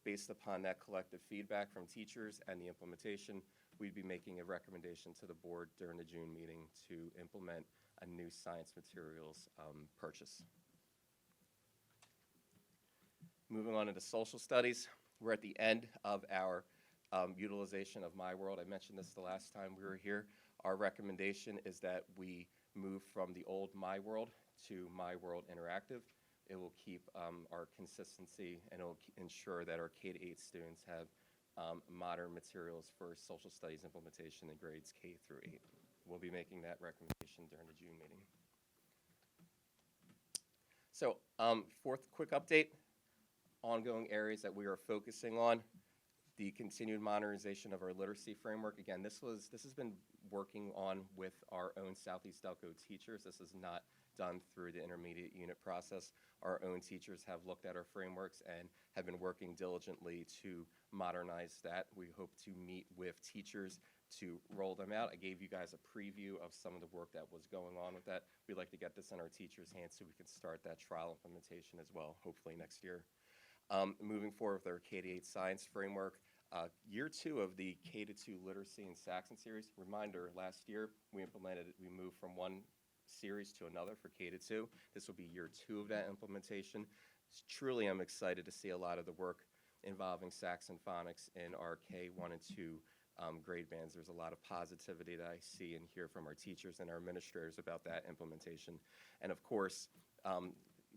based upon that collective feedback from teachers and the implementation, we'd be making a recommendation to the board during the June meeting to implement a new science materials purchase. Moving on into social studies, we're at the end of our utilization of MyWorld. I mentioned this the last time we were here. Our recommendation is that we move from the old MyWorld to MyWorld Interactive. It will keep our consistency and it will ensure that our K-8 students have modern materials for social studies implementation in grades K through 8. We'll be making that recommendation during the June meeting. So, 4th quick update, ongoing areas that we are focusing on. The continued modernization of our literacy framework. Again, this has been working on with our own Southeast Delco teachers. This is not done through the intermediate unit process. Our own teachers have looked at our frameworks and have been working diligently to modernize that. We hope to meet with teachers to roll them out. I gave you guys a preview of some of the work that was going on with that. We'd like to get this in our teachers' hands so we can start that trial implementation as well, hopefully next year. Moving forward with our K-8 science framework, year 2 of the K-2 literacy and Saxon series. Reminder, last year we moved from one series to another for K-2. This will be year 2 of that implementation. Truly, I'm excited to see a lot of the work involving Saxon phonics in our K1 and 2 grade bands. There's a lot of positivity that I see and hear from our teachers and our administrators about that implementation. And of course,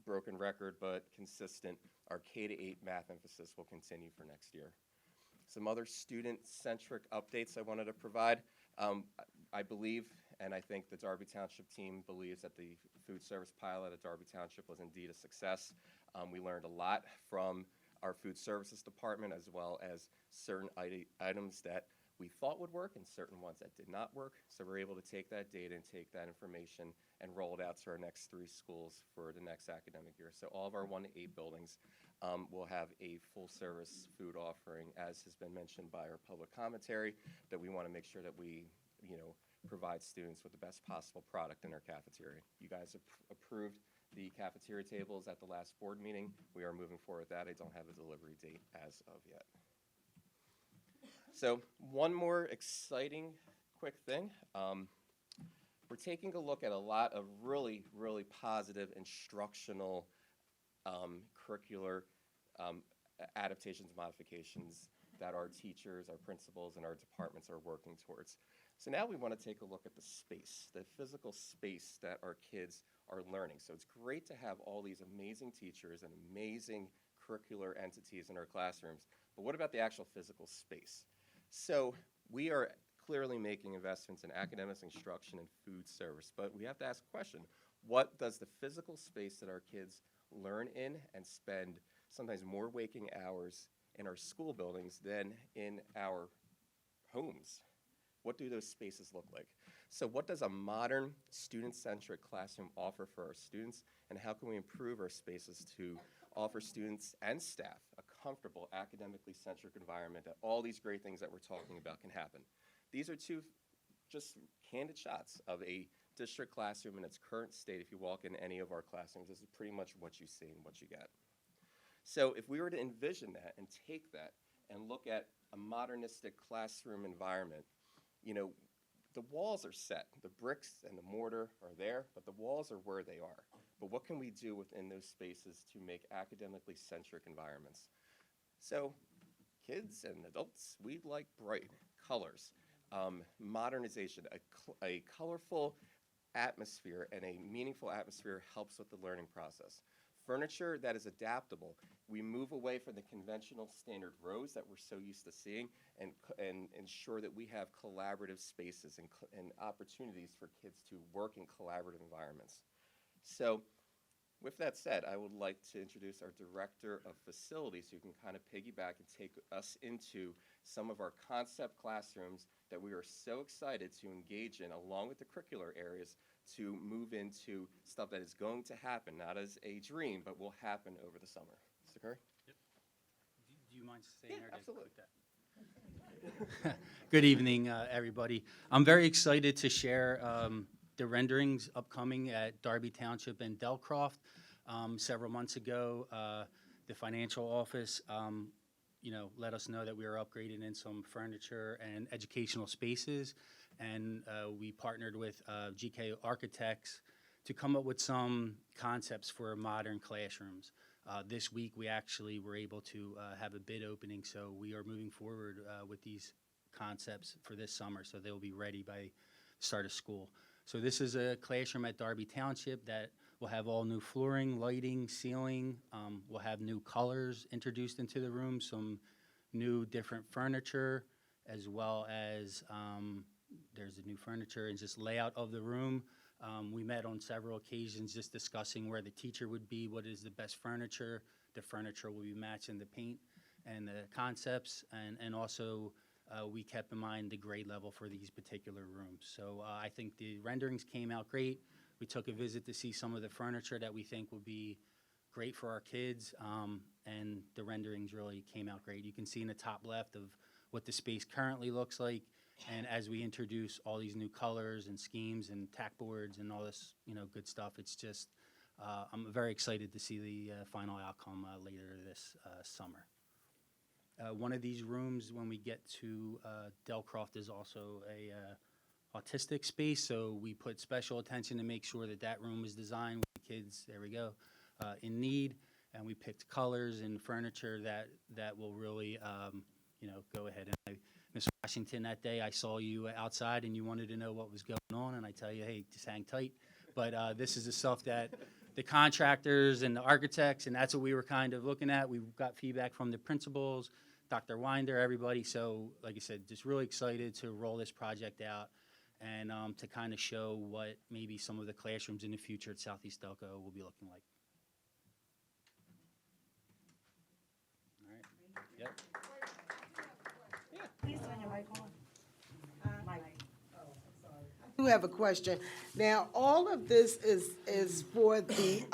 broken record but consistent, our K-8 math emphasis will continue for next year. Some other student-centric updates I wanted to provide. I believe, and I think the Darby Township team believes that the food service pilot at Darby Township was indeed a success. We learned a lot from our food services department as well as certain items that we thought would work and certain ones that did not work. So we're able to take that data and take that information and roll it out to our next 3 schools for the next academic year. So all of our 1 to 8 buildings will have a full service food offering, as has been mentioned by our public commentary, that we want to make sure that we, provide students with the best possible product in our cafeteria. You guys have approved the cafeteria tables at the last board meeting. We are moving forward with that. I don't have a delivery date as of yet. So one more exciting quick thing. We're taking a look at a lot of really, really positive instructional curricular adaptations, modifications that our teachers, our principals, and our departments are working towards. So now we want to take a look at the space, the physical space that our kids are learning. So it's great to have all these amazing teachers and amazing curricular entities in our classrooms, but what about the actual physical space? So we are clearly making investments in academics, instruction, and food service. But we have to ask a question. What does the physical space that our kids learn in and spend sometimes more waking hours in our school buildings than in our homes? What do those spaces look like? So what does a modern, student-centric classroom offer for our students, and how can we improve our spaces to offer students and staff a comfortable, academically centric environment that all these great things that we're talking about can happen? These are two just candid shots of a district classroom in its current state. If you walk in any of our classrooms, this is pretty much what you see and what you get. So if we were to envision that and take that and look at a modernistic classroom environment, you know, the walls are set. The bricks and the mortar are there, but the walls are where they are. But what can we do within those spaces to make academically centric environments? So kids and adults, we like bright colors, modernization, a colorful atmosphere and a meaningful atmosphere helps with the learning process. Furniture that is adaptable. We move away from the conventional standard rows that we're so used to seeing and ensure that we have collaborative spaces and opportunities for kids to work in collaborative environments. So with that said, I would like to introduce our Director of Facilities who can kind of piggyback and take us into some of our concept classrooms that we are so excited to engage in along with the curricular areas to move into stuff that is going to happen, not as a dream, but will happen over the summer. Mr. Curry? Do you mind staying there? Absolutely. Good evening, everybody. I'm very excited to share the renderings upcoming at Darby Township and Delcroft. Several months ago, the financial office let us know that we were upgrading in some furniture and educational spaces, and we partnered with GK Architects to come up with some concepts for modern classrooms. This week, we actually were able to have a bid opening, so we are moving forward with these concepts for this summer, so they'll be ready by start of school. So this is a classroom at Darby Township that will have all new flooring, lighting, ceiling. We'll have new colors introduced into the room, some new different furniture, as well as there's the new furniture and just layout of the room. We met on several occasions just discussing where the teacher would be, what is the best furniture. The furniture will be matching the paint and the concepts, and also we kept in mind the grade level for these particular rooms. So I think the renderings came out great. We took a visit to see some of the furniture that we think will be great for our kids, and the renderings really came out great. You can see in the top left of what the space currently looks like, and as we introduce all these new colors and schemes and tack boards and all this, good stuff, it's just, I'm very excited to see the final outcome later this summer. One of these rooms, when we get to Delcroft, is also a autistic space, so we put special attention to make sure that that room is designed with the kids, there we go, in need, and we picked colors and furniture that will really, go ahead. And Ms. Washington, that day I saw you outside and you wanted to know what was going on, and I tell you, hey, just hang tight. But this is the stuff that the contractors and the architects, and that's what we were kind of looking at. We got feedback from the principals, Dr. Winder, everybody. So, like I said, just really excited to roll this project out and to kind of show what maybe some of the classrooms in the future at Southeast Delco will be looking like. All right. Yep. Please turn your mic on. I do have a question. Now, all of this is for the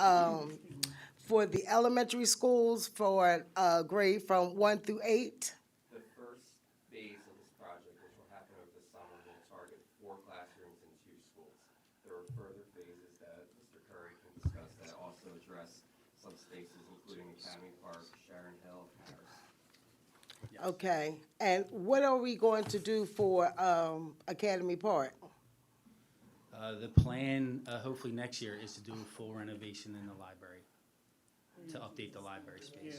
elementary schools for grade from 1 through 8? The first phase of this project, which will happen over the summer, will target 4 classrooms in 2 schools. There are further phases that Mr. Curry can discuss that also address some spaces, including Academy Park, Sharon Hill, Harris. Okay. And what are we going to do for Academy Park? The plan, hopefully next year, is to do a full renovation in the library, to update the library space.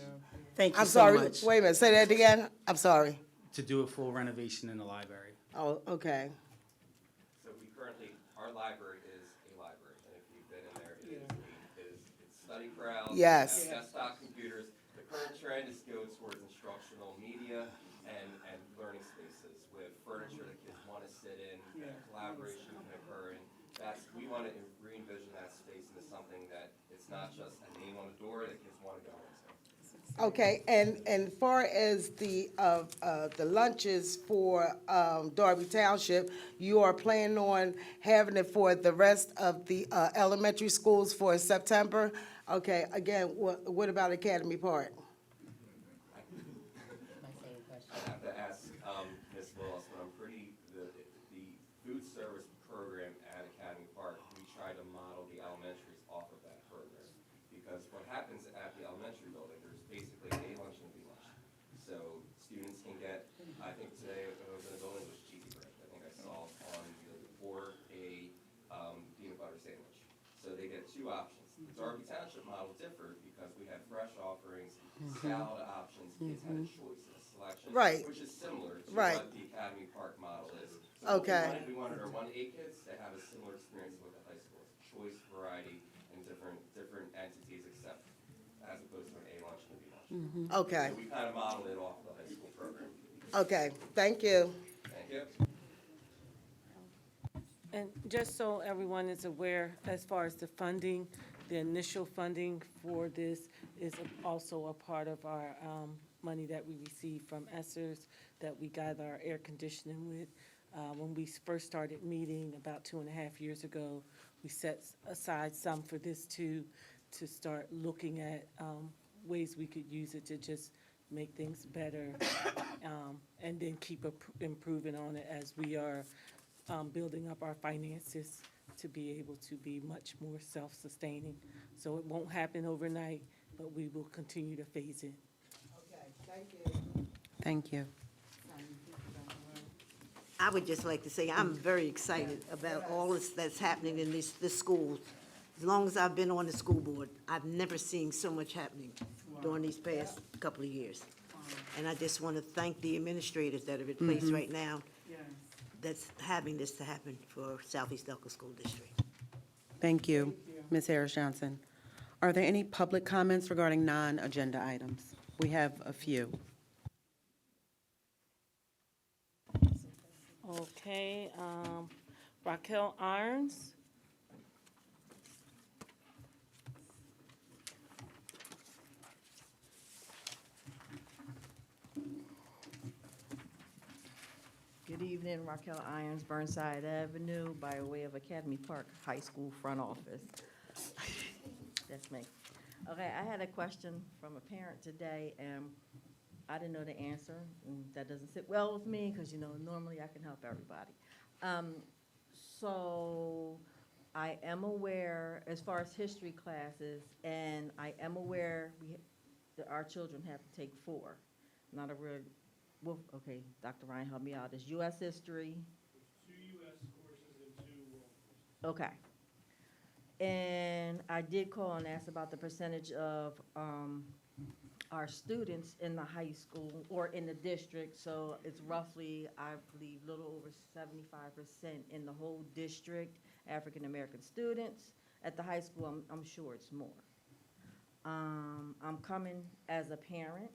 Thank you so much. Wait a minute, say that again? I'm sorry. To do a full renovation in the library. Oh, okay. So we currently, our library is a library, and if you've been in there, it's study crowds. Yes. We have desktop computers. The current trend is to go towards instructional media and learning spaces with furniture that kids want to sit in, that collaboration can occur, and we want to re-envision that space into something that it's not just a name on the door that kids want to go into. Okay, and far as the lunches for Darby Township, you are planning on having it for the rest of the elementary schools for September? Okay, again, what about Academy Park? I have to ask Ms. Willis, but I'm the food service program at Academy Park, we try to model the elementaries off of that program. Because what happens at the elementary building, there's basically a lunch and a B lunch. So students can get, I think today when I was in the building, it was cheesy bread. I think I saw on or a peanut butter sandwich. So they get two options. The Darby Township model differed because we had fresh offerings, salad options, kids had a choice and a selection. Right. Which is similar to Right. what the Academy Park model is. So Okay. we wanted our 1A kids to have a similar experience with the high schools. Choice, variety, and different entities except as opposed to an A lunch and a B lunch. Okay, So we kind of modeled it off the high school program. okay, thank you. Thank you. And just so everyone is aware, as far as the funding, the initial funding for this is also a part of our money that we receive from ESSERS that we got our air conditioning with. When we first started meeting about 2.5 years ago, we set aside some for this to start looking at ways we could use it to just make things better, and then keep improving on it as we are building up our finances to be able to be much more self-sustaining. So it won't happen overnight, but we will continue to phase it. Okay, thank you. Thank you. I would just like to say, I'm very excited about all this that's happening in this school. As long as I've been on the school board, I've never seen so much happening during these past couple of years. And I just want to thank the administrators that are in place right now that's having this to happen for Southeast Delco School District. Thank you, Ms. Harris Johnson. Are there any public comments regarding non-agenda items? We have a few. Okay, Raquel Irons. Good evening, Raquel Irons, Burnside Avenue, by way of Academy Park High School front office. That's me. Okay, I had a question from a parent today, and I didn't know the answer, and that doesn't sit well with me, because, normally I can help everybody. So I am aware, as far as history classes, and I am aware that our children have to take 4. Not a real, well, okay, Dr. Ryan, help me out. It's U.S. history. 2 U.S. courses and 2 world courses. Okay. And I did call and ask about the percentage of our students in the high school or in the district. So it's roughly, I believe, a little over 75% in the whole district, African-American students. At the high school, I'm sure it's more. I'm coming as a parent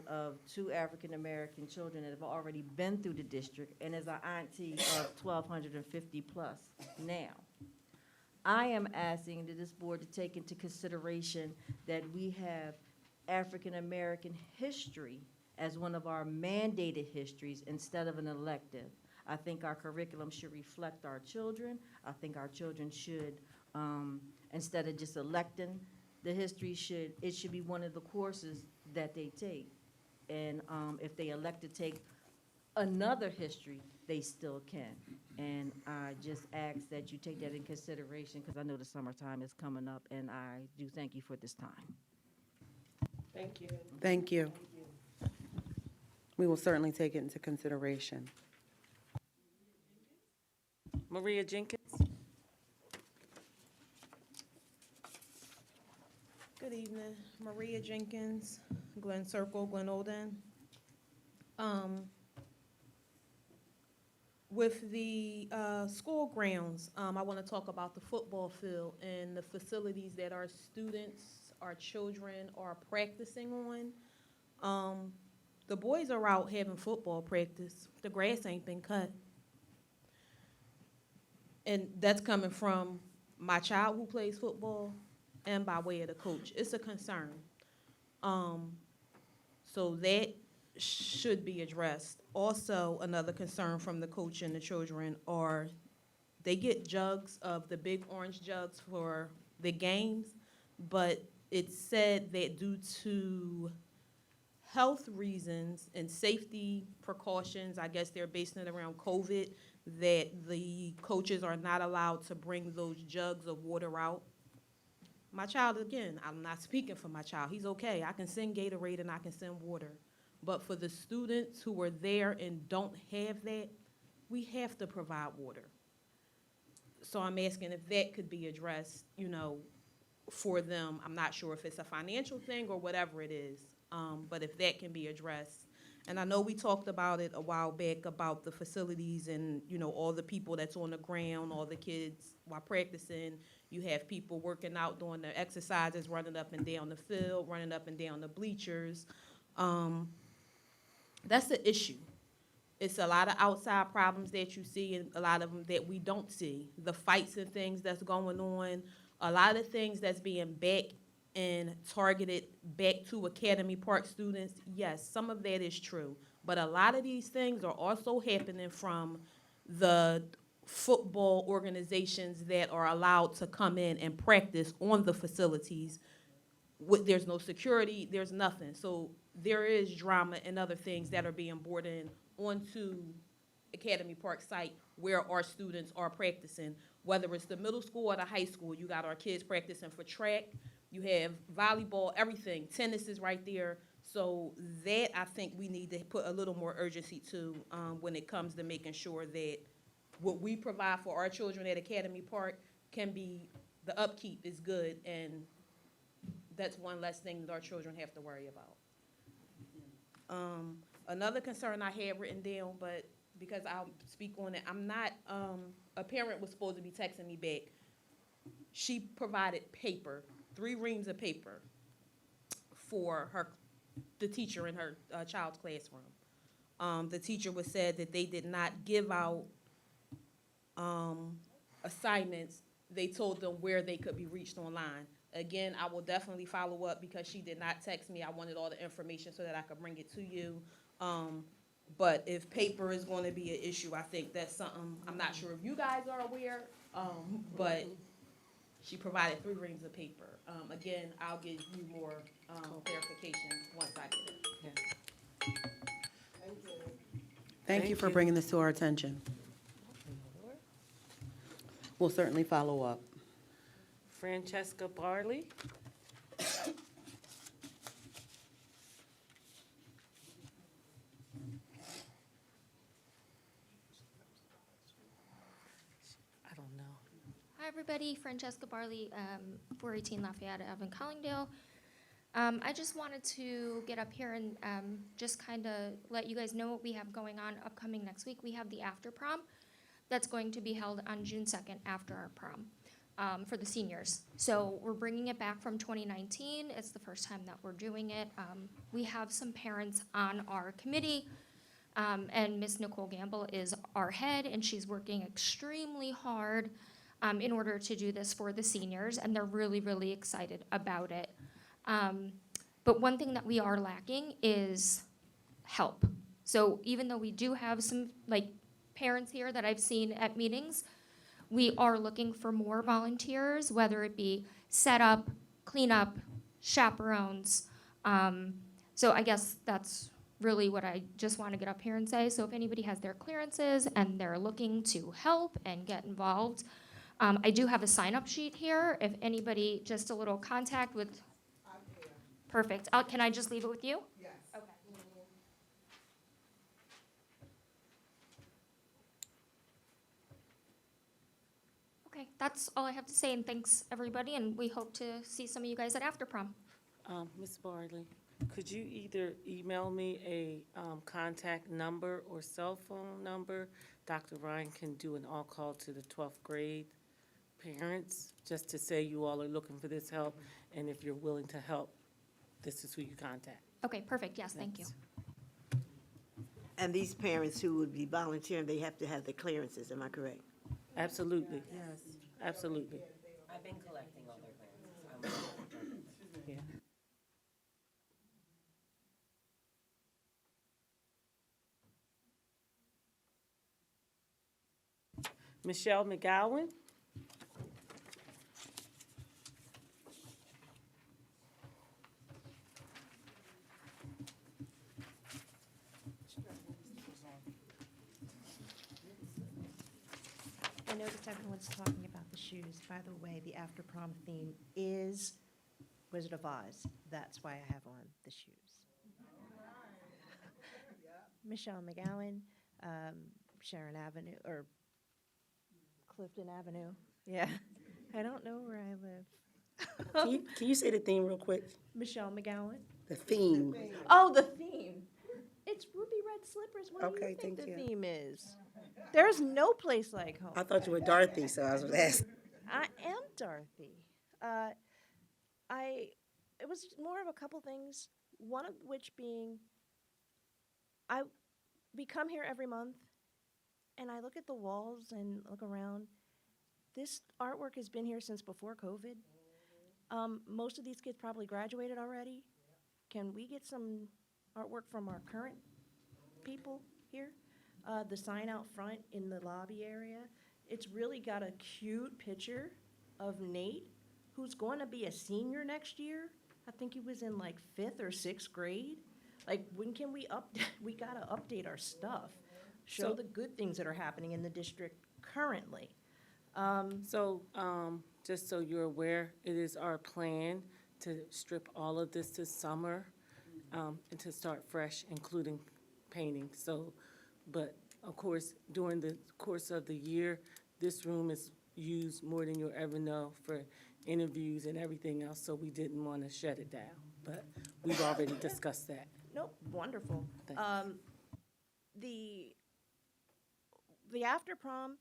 of 2 African-American children that have already been through the district, and as an auntie of 1,250 plus now. I am asking that this board to take into consideration that we have African-American history as one of our mandated histories instead of an elective. I think our curriculum should reflect our children. I think our children should, instead of just electing the history, it should be one of the courses that they take. And if they elect to take another history, they still can. And I just ask that you take that in consideration, because I know the summertime is coming up, and I do thank you for this time. Thank you. Thank you. We will certainly take it into consideration. Maria Jenkins. Good evening, Maria Jenkins, Glen Circle, Glen Olden. With the school grounds, I want to talk about the football field and the facilities that our students, our children are practicing on. The boys are out having football practice. The grass ain't been cut. And that's coming from my child who plays football and by way of the coach. It's a concern. So that should be addressed. Also, another concern from the coach and the children are they get jugs of the big orange jugs for the games, but it's said that due to health reasons and safety precautions, I guess they're basing it around COVID, that the coaches are not allowed to bring those jugs of water out. My child, again, I'm not speaking for my child. He's okay. I can send Gatorade and I can send water. But for the students who are there and don't have that, we have to provide water. So I'm asking if that could be addressed, for them. I'm not sure if it's a financial thing or whatever it is, but if that can be addressed. And I know we talked about it a while back about the facilities and, all the people that's on the ground, all the kids while practicing. You have people working out doing their exercises, running up and down the field, running up and down the bleachers. That's the issue. It's a lot of outside problems that you see and a lot of them that we don't see. The fights and things that's going on, a lot of things that's being back and targeted back to Academy Park students. Yes, some of that is true. But a lot of these things are also happening from the football organizations that are allowed to come in and practice on the facilities. There's no security, there's nothing. So there is drama and other things that are being brought in onto Academy Park site where our students are practicing. Whether it's the middle school or the high school, you got our kids practicing for track, you have volleyball, everything. Tennis is right there. So that I think we need to put a little more urgency to when it comes to making sure that what we provide for our children at Academy Park can be, the upkeep is good, and that's one less thing that our children have to worry about. Another concern I had written down, but because I'll speak on it, I'm not, a parent was supposed to be texting me back. She provided paper, 3 reams of paper for the teacher in her child's classroom. The teacher was said that they did not give out assignments. They told them where they could be reached online. Again, I will definitely follow up because she did not text me. I wanted all the information so that I could bring it to you. But if paper is going to be an issue, I think that's something, I'm not sure if you guys are aware, but she provided 3 reams of paper. Again, I'll give you more clarification once I get it. Thank you for bringing this to our attention. We'll certainly follow up. Francesca Barley. I don't know. Hi, everybody. Francesca Barley, 418 Lafayette Ave in Collingdale. I just wanted to get up here and just kind of let you guys know what we have going on upcoming next week. We have the after prom that's going to be held on June 2nd after our prom for the seniors. So we're bringing it back from 2019. It's the first time that we're doing it. We have some parents on our committee, and Miss Nicole Gamble is our head, and she's working extremely hard in order to do this for the seniors, and they're really, really excited about it. But one thing that we are lacking is help. So even though we do have some parents here that I've seen at meetings, we are looking for more volunteers, whether it be set up, clean up, chaperones. So I guess that's really what I just want to get up here and say. So if anybody has their clearances and they're looking to help and get involved, I do have a sign-up sheet here. If anybody, just a little contact with. Perfect. Can I just leave it with you? Yes. Okay. Okay, that's all I have to say, and thanks, everybody, and we hope to see some of you guys at After Prom. Ms. Barley, could you either email me a contact number or cell phone number? Dr. Ryan can do an all-call to the 12th grade parents, just to say you all are looking for this help, and if you're willing to help, this is who you contact. Okay, perfect, yes, thank you. And these parents who would be volunteering, they have to have the clearances, am I correct? Absolutely. Yes. Absolutely. I've been collecting all their grants. Yeah. Michelle McGowan. I noticed everyone's talking about the shoes. By the way, the after prom theme is Wizard of Oz. That's why I have on the shoes. Michelle McGowan, Sharon Avenue, or Clifton Avenue. Yeah, I don't know where I live. Can you say the theme real quick? Michelle McGowan. The theme. Oh, the theme. It's ruby red slippers. What do Okay, you think thank the you. theme is? There's no place like home. I thought you were Dorothy, so I was asking. I am Dorothy. It was more of a couple things. One of which being, we come here every month, and I look at the walls and look around. This artwork has been here since before COVID. Most of these kids probably graduated already. Can we get some artwork from our current people here? The sign out front in the lobby area, it's really got a cute picture of Nate, who's going to be a senior next year. I think he was in like 5th or 6th grade. Like, when can we we gotta update our stuff, show So- the good things that are happening in the district currently. Just so you're aware, it is our plan to strip all of this this summer, and to start fresh, including painting. So, but of course, during the course of the year, this room is used more than you'll ever know for interviews and everything else, so we didn't want to shut it down. But we've already discussed that. Nope, wonderful. Thanks. The after prom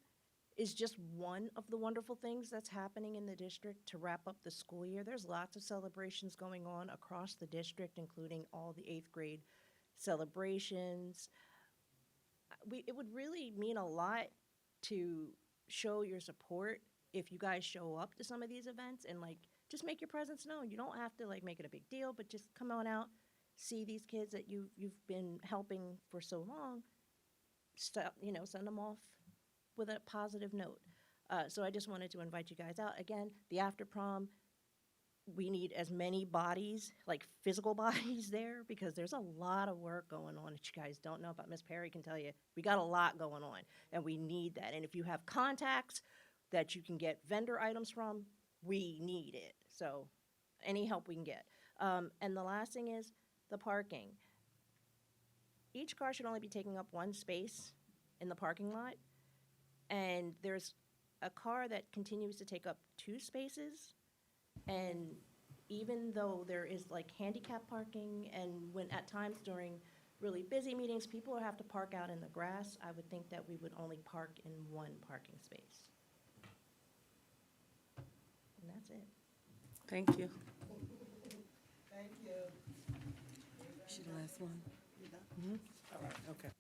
is just one of the wonderful things that's happening in the district to wrap up the school year. There's lots of celebrations going on across the district, including all the 8th grade celebrations. It would really mean a lot to show your support if you guys show up to some of these events and like just make your presence known. You don't have to like make it a big deal, but just come on out, see these kids that you've been helping for so long. Send them off with a positive note. So I just wanted to invite you guys out. Again, the after prom, we need as many bodies, like physical bodies there, because there's a lot of work going on that you guys don't know about. Miss Perry can tell you, we got a lot going on, and we need that. And if you have contacts that you can get vendor items from, we need it. So any help we can get. And the last thing is the parking. Each car should only be taking up one space in the parking lot. And there's a car that continues to take up 2 spaces. And even though there is like handicap parking, and when at times during really busy meetings, people have to park out in the grass, I would think that we would only park in one parking space. And that's it. Thank you. Thank you. She the last one? All right, okay.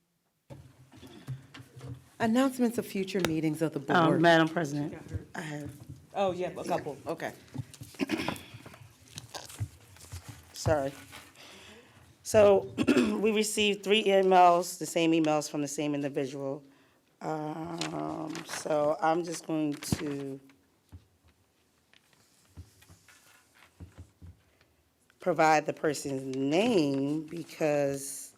Announcements of future meetings of the board. Madam President, I have, Oh, yeah, a couple, okay. sorry. So we received 3 emails, the same emails from the same individual. So I'm just going to provide the person's name because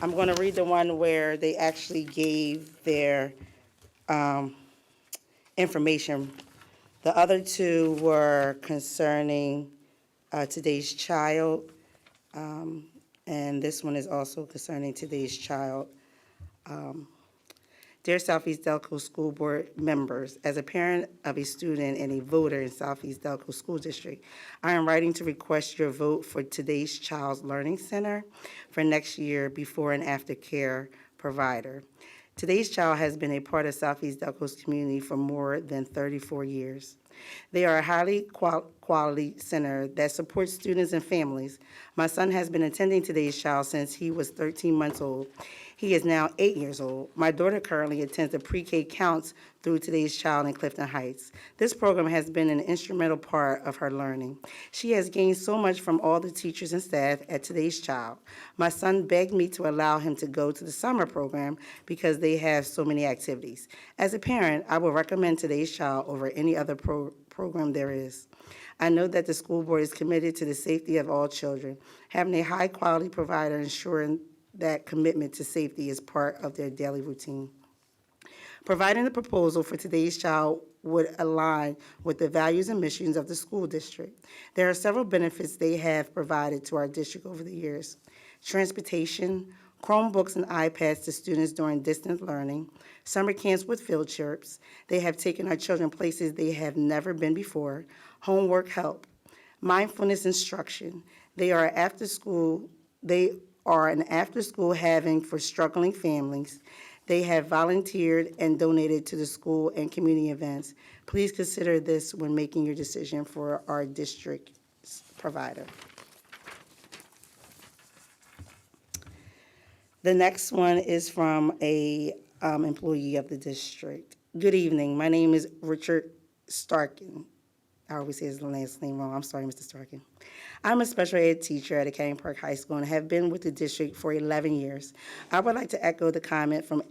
I'm going to read the one where they actually gave their information. The other 2 were concerning today's child, and this one is also concerning today's child. Dear Southeast Delco School Board members, as a parent of a student and a voter in Southeast Delco School District, I am writing to request your vote for today's Child's Learning Center for next year before and after care provider. Today's Child has been a part of Southeast Delco's community for more than 34 years. They are a highly quality center that supports students and families. My son has been attending Today's Child since he was 13 months old. He is now 8 years old. My daughter currently attends the pre-K Counts through Today's Child in Clifton Heights. This program has been an instrumental part of her learning. She has gained so much from all the teachers and staff at Today's Child. My son begged me to allow him to go to the summer program because they have so many activities. As a parent, I will recommend Today's Child over any other program there is. I know that the school board is committed to the safety of all children. Having a high-quality provider ensuring that commitment to safety is part of their daily routine. Providing the proposal for Today's Child would align with the values and missions of the school district. There are several benefits they have provided to our district over the years. Transportation, Chromebooks and iPads to students during distance learning, summer camps with field trips. They have taken our children places they have never been before, homework help, mindfulness instruction. They are an after-school having for struggling families. They have volunteered and donated to the school and community events. Please consider this when making your decision for our district provider. The next one is from a employee of the district. Good evening. My name is Richard Starkin. I always say his last name wrong. I'm sorry, Mr. Starkin. I'm a special ed teacher at Academy Park High School and have been with the district for 11 years. I would like to echo the comment from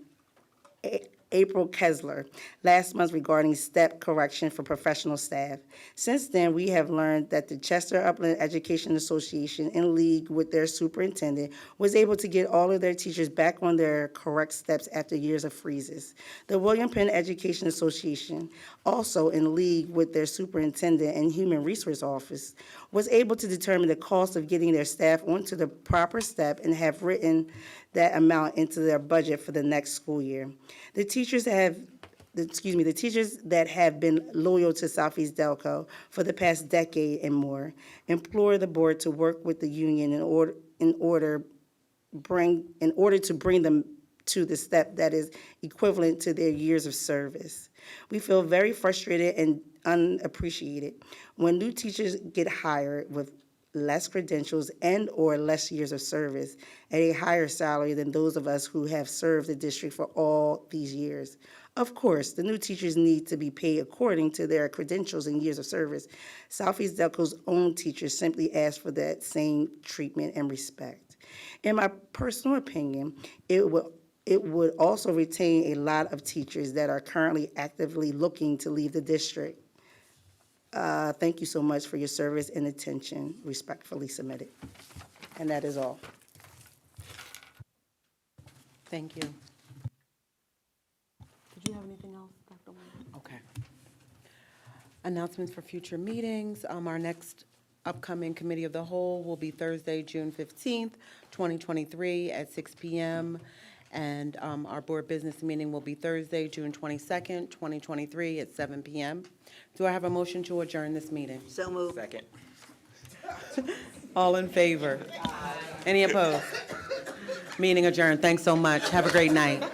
April Kessler last month regarding step correction for professional staff. Since then, we have learned that the Chester Upland Education Association, in league with their superintendent, was able to get all of their teachers back on their correct steps after years of freezes. The William Penn Education Association, also in league with their superintendent and human resource office, was able to determine the cost of getting their staff onto the proper step and have written that amount into their budget for the next school year. The teachers that have been loyal to Southeast Delco for the past decade and more implore the board to work with the union in order to bring them to the step that is equivalent to their years of service. We feel very frustrated and unappreciated when new teachers get hired with less credentials and/or less years of service at a higher salary than those of us who have served the district for all these years. Of course, the new teachers need to be paid according to their credentials and years of service. Southeast Delco's own teachers simply ask for that same treatment and respect. In my personal opinion, it would also retain a lot of teachers that are currently actively looking to leave the district. Thank you so much for your service and attention. Respectfully submitted. And that is all. Thank you. Did you have anything else, Dr. Wayne? Okay. Announcements for future meetings. Our next upcoming Committee of the Whole will be Thursday, June 15th, 2023 at 6 p.m. And our board business meeting will be Thursday, June 22nd, 2023 at 7 p.m. Do I have a motion to adjourn this meeting? So moved. Second. All in favor? Any opposed? Meeting adjourned. Thanks so much. Have a great night.